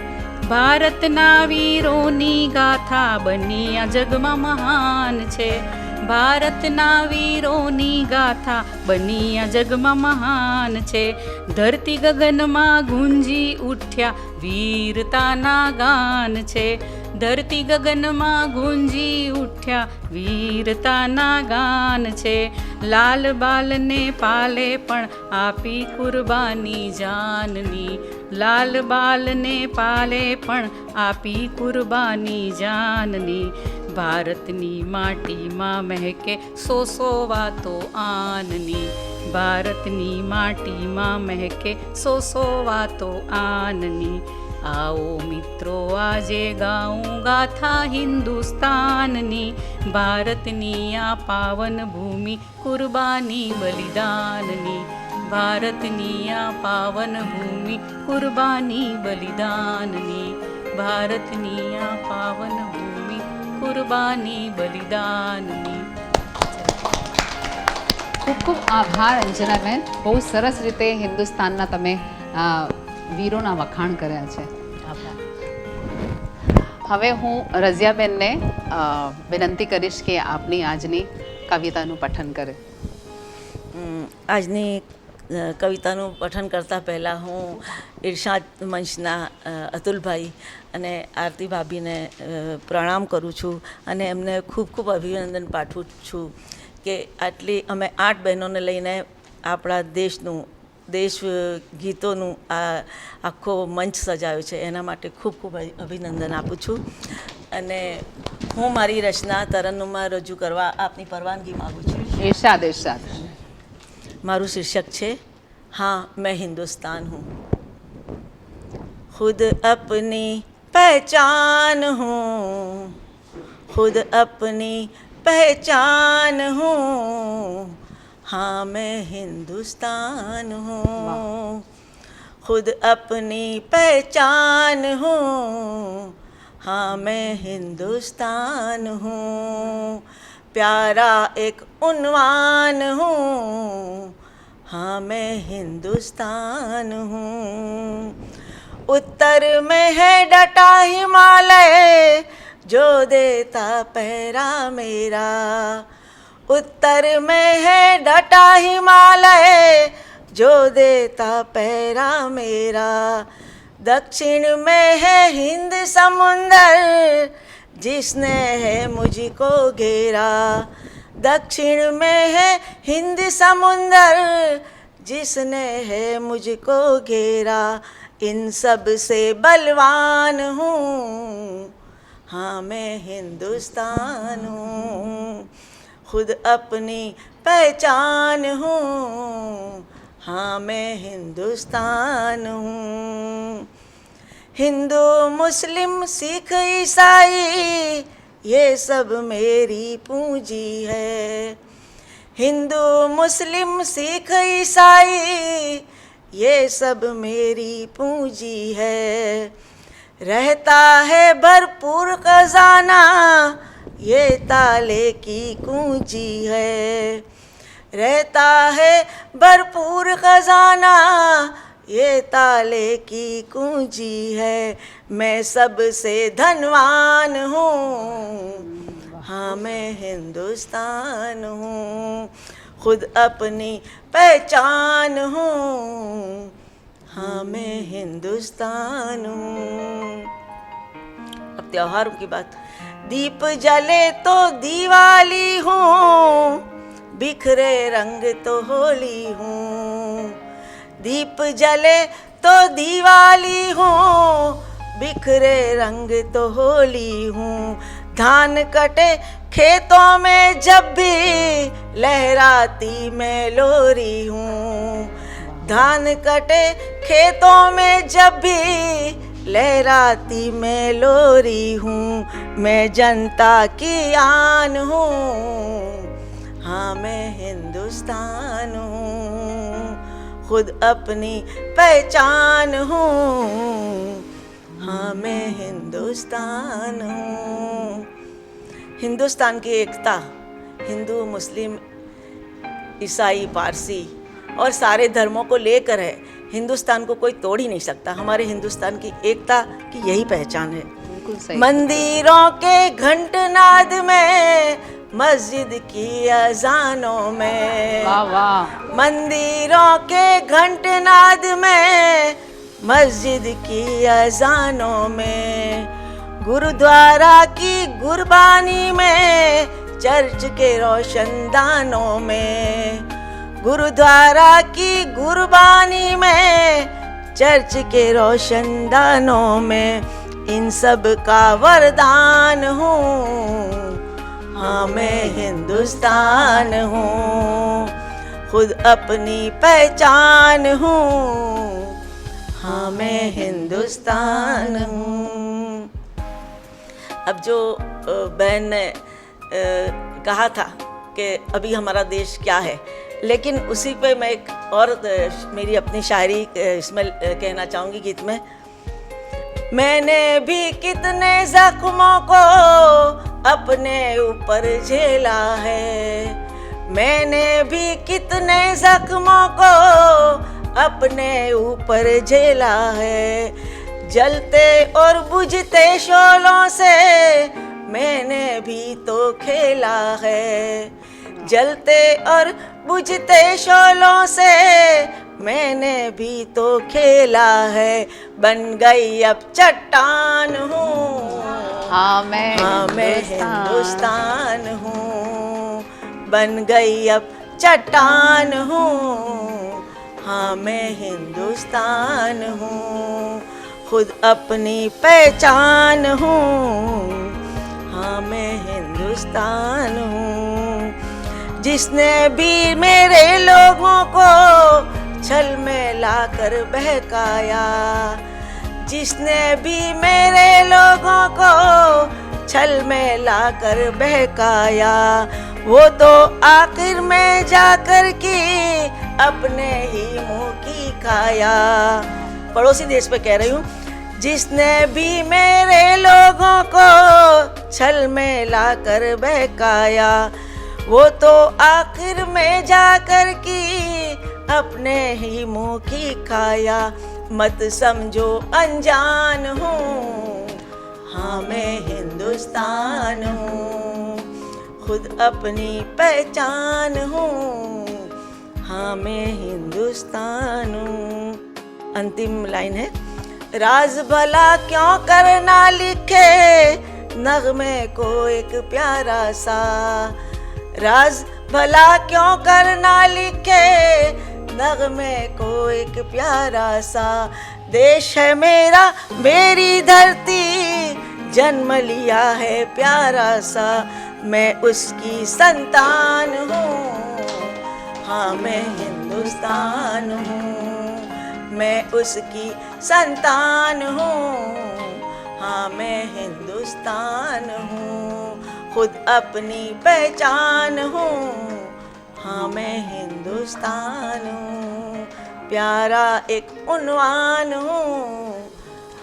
ભારતના વીરોની ગાથા બની આ જગમાં મહાન છે, ભારતના વીરોની ગાથા બની આ જગમાં મહાન છે. ધરતી ગગનમાં ગુંજી ઉઠ્યા વીરતાના ગાન છે, ધરતી ગગનમાં ગુંજી ઉઠ્યા વીરતાના ગાન છે. લાલ બાલને પાલે પણ આપી કુરબાની જાનની, લાલ બાલને પાલે પણ આપી કુરબાની જાનની. ભારતની માટીમાં મહેકે સો વાતો આનની, ભારતની માટીમાં મહેકે સો વાતો આનની. आओ મિત્રો આજે ગાઉં ગાથા હિન્દુસ્તાનની, ભારતની આ પાવન ભૂમિ કુરબાની બલિદાનની, ભારતની આ પાવન ભૂમિ કુરબાની બલિદાનની, ભારતની આ પાવન ભૂમિ કુરબાની બલિદાનની. ખૂબ ખૂબ આભાર અંજનાબેન. બહુ સરસ રીતે હિન્દુસ્તાનના તમે વીરોના વખાણ કર્યા છે. હવે હું રઝિયાબેનને વિનંતી કરીશ કે આપની આજની કવિતાનું પઠન કરે. આજની કવિતાનું પઠન કરતાં પહેલાં હું ઇરશાદ મંચના અતુલભાઈ અને આરતી ભાભીને પ્રણામ કરું છું અને એમને ખૂબ ખૂબ અભિનંદન પાઠવું છું કે આટલી અમે 8 બહેનોને લઈને આપણા દેશનું દેશ ગીતોનું આ આખો મંચ સજાવ્યો છે એના માટે ખૂબ ખૂબ અભિનંદન આપું છું. અને હું મારી રચના તરન્નુમમાં રજૂ કરવા આપની પરવાનગી માગું છું. इरशाद इरशाद. मारू शीर्षक छे हाँ मैं हिंदुस्तान हूँ. खुद अपनी पहचान हूँ, खुद अपनी पहचान हूँ, हाँ मैं हिंदुस्तान हूँ. खुद अपनी पहचान हूँ, हाँ मैं हिंदुस्तान हूँ. प्यारा एक उन्वान हूँ, हाँ मैं हिंदुस्तान हूँ. उत्तर में है डटा हिमालय जो देता पहरा मेरा. उत्तर में है डटा हिमालय जो देता पहरा मेरा. दक्षिण में है हिंद समुंदर जिसने है मुझको घेरा. दक्षिण में है हिंद समुंदर जिसने है मुझको घेरा. इन सब से बलवान हूँ, हाँ मैं हिंदुस्तान हूँ. खुद अपनी पहचान हूँ, हाँ मैं हिंदुस्तान हूँ. हिंदू मुस्लिम सिख ईसाई ये सब मेरी पूंजी है. हिंदू मुस्लिम सिख ईसाई ये सब मेरी पूंजी है. रहता है भरपूर खजाना ये ताले की कुंजी है. रहता है भरपूर खजाना ये ताले की कुंजी है. मैं सबसे धनवान हूँ, हाँ मैं हिंदुस्तान हूँ. खुद अपनी पहचान हूँ, हाँ मैं हिंदुस्तान हूँ. अब त्योहारों की बात. दीप जले तो दिवाली हूँ, बिखरे रंग तो होली हूँ. दीप जले तो दिवाली हूँ, बिखरे रंग तो होली हूँ. धान कटे खेतों में जब भी लहराती मैं लोरी हूँ. धान कटे खेतों में जब भी लहराती मैं लोरी हूँ. मैं जनता की आन हूँ, हाँ मैं हिंदुस्तान हूँ. खुद अपनी पहचान हूँ, हाँ मैं हिंदुस्तान हूँ. हिंदुस्तान की एकता हिंदू मुस्लिम ईसाई पारसी और सारे धर्मों को लेकर है. हिंदुस्तान को कोई तोड़ ही नहीं सकता. हमारे हिंदुस्तान की एकता की यही पहचान है. बिल्कुल सही. मंदिरों के घंटनाद में, मस्जिद की अजानों में. वाह वाह. मंदिरों के घंटनाद में, मस्जिद की अजानों में. गुरुद्वारा की गुरबानी में, चर्च के रोशनदानों में. गुरुद्वारा की गुरबानी में, चर्च के रोशनदानों में. इन सब का वरदान हूँ, हाँ मैं हिंदुस्तान हूँ. खुद अपनी पहचान हूँ, हाँ मैं हिंदुस्तान हूँ. अब जो बहन ने कहा था कि अभी हमारा देश क्या है, लेकिन उसी पे मैं एक और मेरी अपनी शायरी इसमें कहना चाहूँगी गीत में. मैंने भी कितने जख्मों को अपने ऊपर झेला है. मैंने भी कितने जख्मों को अपने ऊपर झेला है. जलते और बुझते शोलों से मैंने भी तो खेला है. जलते और बुझते शोलों से मैंने भी तो खेला है. बन गई अब चट्टान हूँ, हाँ मैं हिंदुस्तान हूँ. बन गई अब चट्टान हूँ, हाँ मैं हिंदुस्तान हूँ, खुद अपनी पहचान हूँ। हाँ मैं हिंदुस्तान हूँ। जिसने भी मेरे लोगों को छल में लाकर बहकाया, जिसने भी मेरे लोगों को छल में लाकर बहकाया, वो तो आखिर में जाकर के अपने ही मुंह की खाया। पड़ोसी देश पे कह रही हूँ। जिसने भी मेरे लोगों को छल में लाकर बहकाया, वो तो आखिर में जाकर के अपने ही मुंह की खाया। मत समझो अनजान हूँ, हाँ मैं हिंदुस्तान हूँ, खुद अपनी पहचान हूँ। हाँ मैं हिंदुस्तान हूँ। अंतिम लाइन है, राज भला क्यों करना लिखे नगमे को एक प्यारा सा, राज भला क्यों करना लिखे नगमे को एक प्यारा सा। देश है मेरा मेरी धरती, जन्म लिया है प्यारा सा, मैं उसकी संतान हूँ। हाँ मैं हिंदुस्तान हूँ, मैं उसकी संतान हूँ। हाँ मैं हिंदुस्तान हूँ, खुद अपनी पहचान हूँ। हाँ मैं हिंदुस्तान हूँ, प्यारा एक उन्वान हूँ।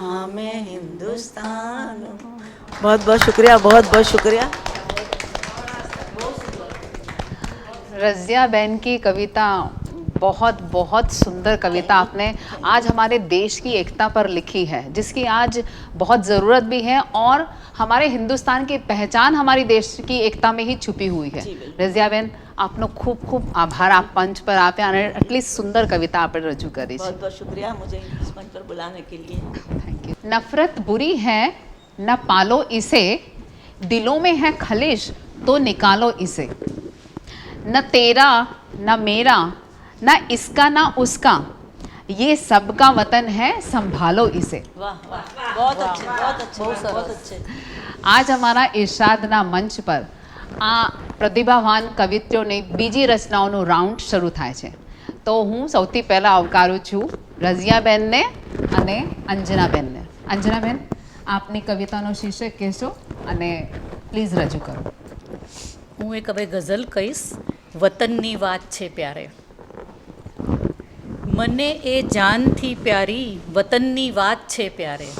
हाँ मैं हिंदुस्तान हूँ। बहुत बहुत शुक्रिया, बहुत बहुत शुक्रिया। रज़िया बहन की कविता बहुत बहुत सुंदर कविता आपने आज हमारे देश की एकता पर लिखी है, जिसकी आज बहुत ज़रूरत भी है, और हमारे हिंदुस्तान की पहचान हमारी देश की एकता में ही छुपी हुई है। रज़िया बहन, આપનો ખૂબ ખૂબ આભાર આપ મંચ પર આપ્યા અને આટલી સુંદર કવિતા આપણે રજૂ કરી છે। बहुत बहुत शुक्रिया मुझे इस मंच पर बुलाने के लिए। Thank you. नफरत बुरी है न पालो इसे, दिलों में है खलिश तो निकालो इसे, न तेरा न मेरा न इसका न उसका, ये सबका वतन है संभालो इसे। वाह वाह, बहुत अच्छे, बहुत अच्छे, बहुत अच्छे। आज हमारा इरशादना मंच पर આ પ્રતિભાવાન કવિત્રીઓની બીજી રચનાઓનું રાઉન્ડ શરૂ થાય છે, તો હું સૌથી પહેલાં આવકારું છું રઝિયાબેનને અને અંજનાબેનને। અંજનાબેન, આપની કવિતાનો શીર્ષક કહેશો અને પ્લીઝ રજૂ કરો। હું એક હવે ગઝલ કહીશ, વતનની વાત છે પ્યારે। મને એ જાનથી પ્યારી વતનની વાત છે પ્યારે,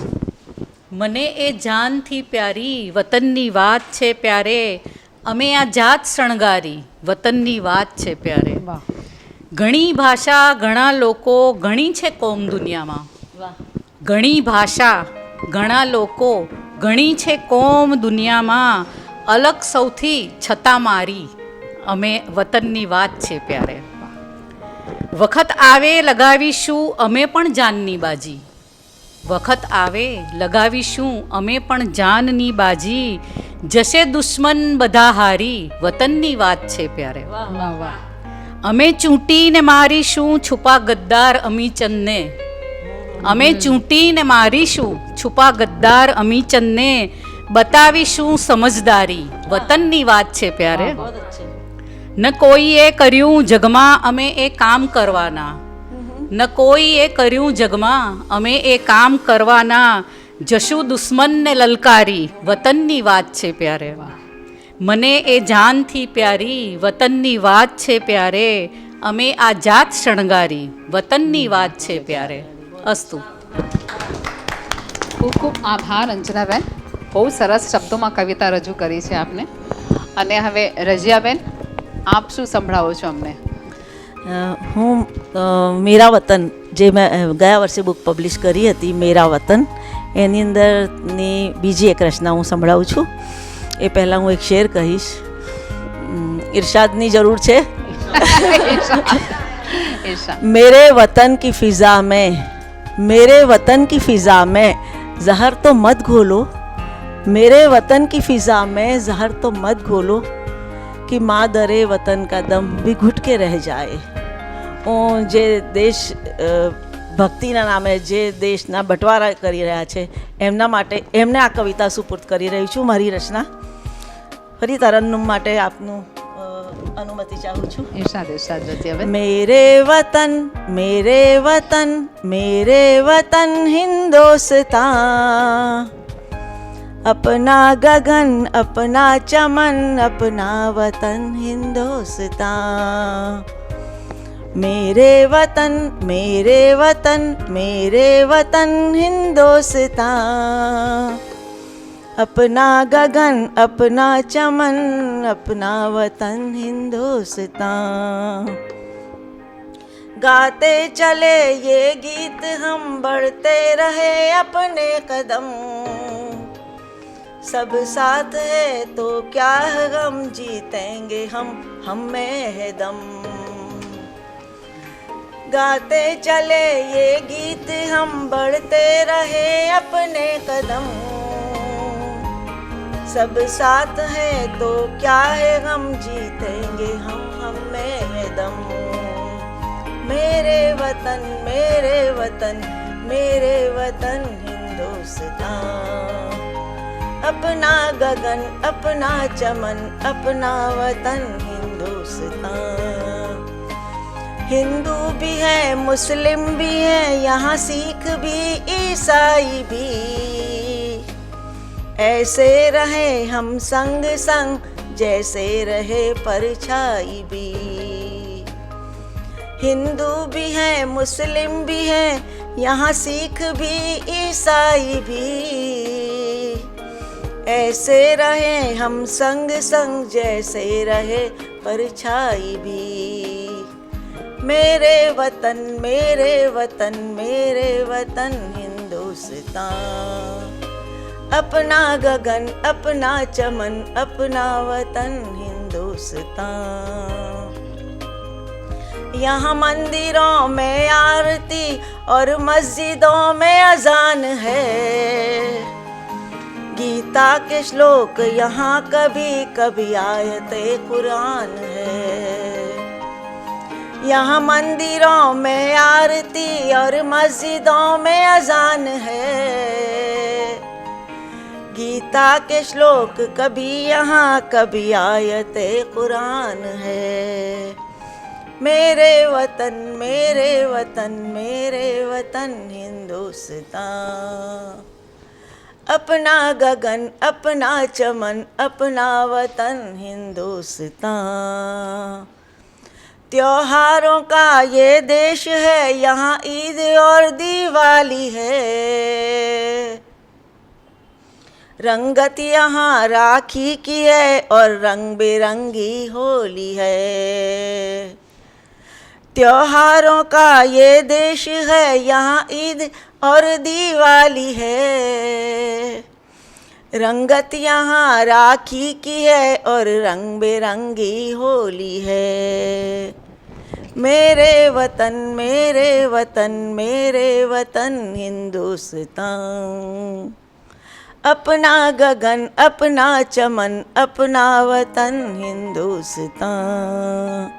મને એ જાનથી પ્યારી વતનની વાત છે પ્યારે, અમે આ જાત શણગારી વતનની વાત છે પ્યારે। ઘણી ભાષા ઘણા લોકો ઘણી છે કોમ દુનિયામાં, ઘણી ભાષા ઘણા લોકો ઘણી છે કોમ દુનિયામાં, અલગ સૌથી છતાં મારી અમે વતનની વાત છે પ્યારે। વખત આવે લગાવીશું અમે પણ જાનની બાજી, વખત આવે લગાવીશું અમે પણ જાનની બાજી, જશે દુશ્મન બધા હારી વતનની વાત છે પ્યારે। અમે ચૂંટીને મારીશું છુપા ગદ્દાર અમીચંદને, અમે ચૂંટીને મારીશું છુપા ગદ્દાર અમીચંદને, બતાવીશું સમજદારી વતનની વાત છે પ્યારે। ન કોઈએ કર્યું જગમાં અમે એ કામ કરવાના, ન કોઈએ કર્યું જગમાં અમે એ કામ કરવાના, જશું દુશ્મનને લલકારી વતનની વાત છે પ્યારે। મને એ જાનથી પ્યારી વતનની વાત છે પ્યારે, અમે આ જાત શણગારી વતનની વાત છે પ્યારે। અસ્તુ। ખૂબ ખૂબ આભાર અંજનાબેન, બહુ સરસ શબ્દોમાં કવિતા રજૂ કરી છે આપને। અને હવે રઝિયાબેન, આપ શું સંભળાવો છો અમને? હું મેરા વતન, જે મેં ગયા વર્ષે બુક પબ્લિશ કરી હતી, મેરા વતન, એની અંદરની બીજી એક રચના હું સંભળાવું છું। એ પહેલાં હું એક શેર કહીશ। ઇરશાદની જરૂર છે। मेरे वतन की फ़िज़ा में, मेरे वतन की फ़िज़ा में ज़हर तो मत घोलो, मेरे वतन की फ़िज़ा में ज़हर तो मत घोलो, कि मादरे वतन का दम भी घुट के रह जाए, જે દેશ ભક્તિના નામે જે દેશના બંટવારા કરી રહ્યા છે એમના માટે એમને આ કવિતા સુપુર્દ કરી રહી છું, મારી રચના. ફરી તરન્નુમ માટે આપનું अनुमति चाहूँ छू. इरशाद इरशाद रतियाबेन. मेरे वतन हिंदुस्तान, अपना गगन अपना चमन अपना वतन हिंदुस्तान. मेरे वतन हिंदुस्तान, अपना गगन अपना चमन अपना वतन हिंदुस्तान. गाते चले ये गीत हम, बढ़ते रहे अपने कदम. सब साथ है तो क्या है गम, जीतेंगे हम में है दम. गाते चले ये गीत हम, बढ़ते रहे अपने कदम. सब साथ है तो क्या है गम, जीतेंगे हम में है दम. मेरे वतन हिंदुस्तान, अपना गगन अपना चमन अपना वतन हिंदुस्तान. हिंदू भी है मुस्लिम भी है यहाँ, सिख भी ईसाई भी, ऐसे रहे हम संग संग जैसे रहे परछाई भी. हिंदू भी है मुस्लिम भी है यहाँ, सिख भी ईसाई भी, ऐसे रहे हम संग संग जैसे रहे परछाई भी. मेरे वतन हिंदुस्तान, अपना गगन अपना चमन अपना वतन हिंदुस्तान. यहाँ मंदिरों में आरती और मस्जिदों में अजान है, गीता के श्लोक यहाँ कभी कभी आयते कुरान है. यहाँ मंदिरों में आरती और मस्जिदों में अजान है, गीता के श्लोक कभी यहाँ कभी आयते कुरान है. मेरे वतन हिंदुस्तान, अपना गगन अपना चमन अपना वतन हिंदुस्तान. त्योहारों का ये देश है यहाँ, ईद और दिवाली है, रंगत यहाँ राखी की है और रंग बिरंगी होली है. त्योहारों का ये देश है यहाँ, ईद और दिवाली है, रंगत यहाँ राखी की है और रंग बिरंगी होली है. मेरे वतन हिंदुस्तान, अपना गगन अपना चमन अपना वतन हिंदुस्तान.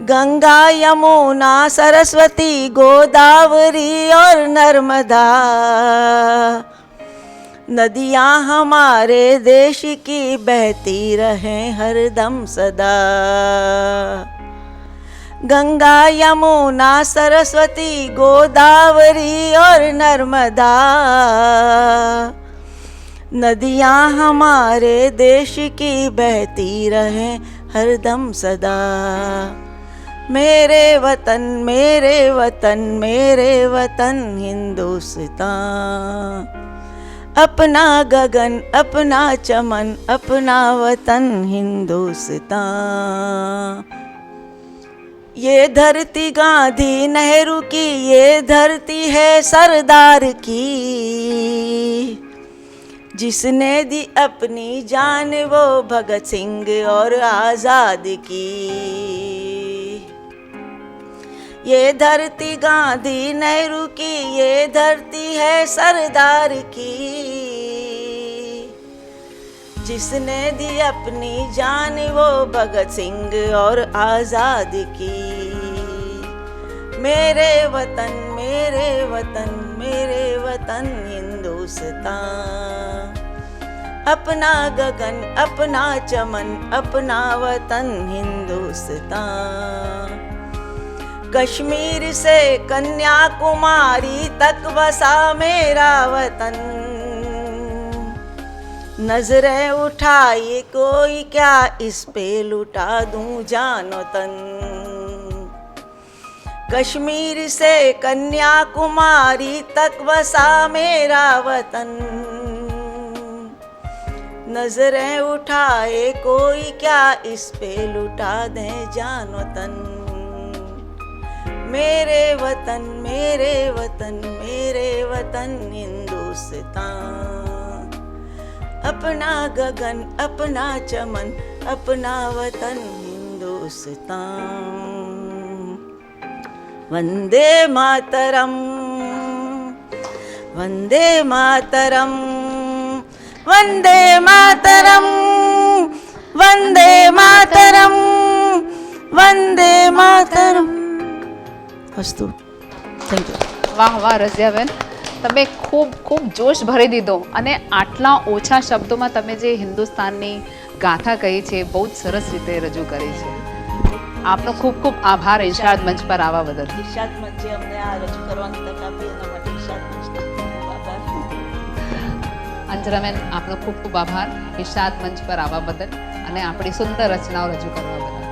गंगा यमुना सरस्वती गोदावरी और नर्मदा, नदियाँ हमारे देश की बहती रहें हरदम सदा. गंगा यमुना सरस्वती गोदावरी और नर्मदा, नदियाँ हमारे देश की बहती रहें हरदम सदा. मेरे वतन हिंदुस्तान, अपना गगन अपना चमन अपना वतन हिंदुस्तान. ये धरती गांधी नेहरू की, ये धरती है सरदार की, जिसने दी अपनी जान वो भगत सिंह और आज़ाद की. ये धरती गांधी नेहरू की, ये धरती है सरदार की, जिसने दी अपनी जान वो भगत सिंह और आज़ाद की. मेरे वतन मेरे वतन मेरे वतन हिंदुस्तान। अपना गगन अपना चमन अपना वतन हिंदुस्तान। कश्मीर से कन्याकुमारी तक बसा मेरा वतन। नजरें उठाए कोई क्या इस पे लुटा दूं जानो तन। कश्मीर से कन्याकुमारी तक बसा मेरा वतन। नजरें उठाए कोई क्या इस पे लुटा दे जानो तन। मेरे वतन मेरे वतन मेरे वतन हिंदुस्तान। अपना गगन अपना चमन अपना वतन हिंदुस्तान। वंदे मातरम वंदे मातरम वंदे मातरम वंदे मातरम वंदे मातरम। અસ્તુ થેન્ક યુ. વાહ વાહ રઝિયાબેન, તમે ખૂબ ખૂબ જોશ ભરી દીધો અને આટલા ઓછા શબ્દોમાં તમે જે હિન્દુસ્તાનની ગાથા કહી છે બહુ જ સરસ રીતે રજૂ કરી છે. આપનો ખૂબ ખૂબ આભાર ઇરશાદ મંચ પર આવવા બદલ. ઇરશાદ મંચે અમને આ રજૂ કરવાની તક આપી એના માટે ઇરશાદ મંચનો ખૂબ આભાર. અંજરાબેન, આપનો ખૂબ ખૂબ આભાર ઇરશાદ મંચ પર આવવા બદલ અને આપણી સુંદર રચનાઓ રજૂ કરવા બદલ.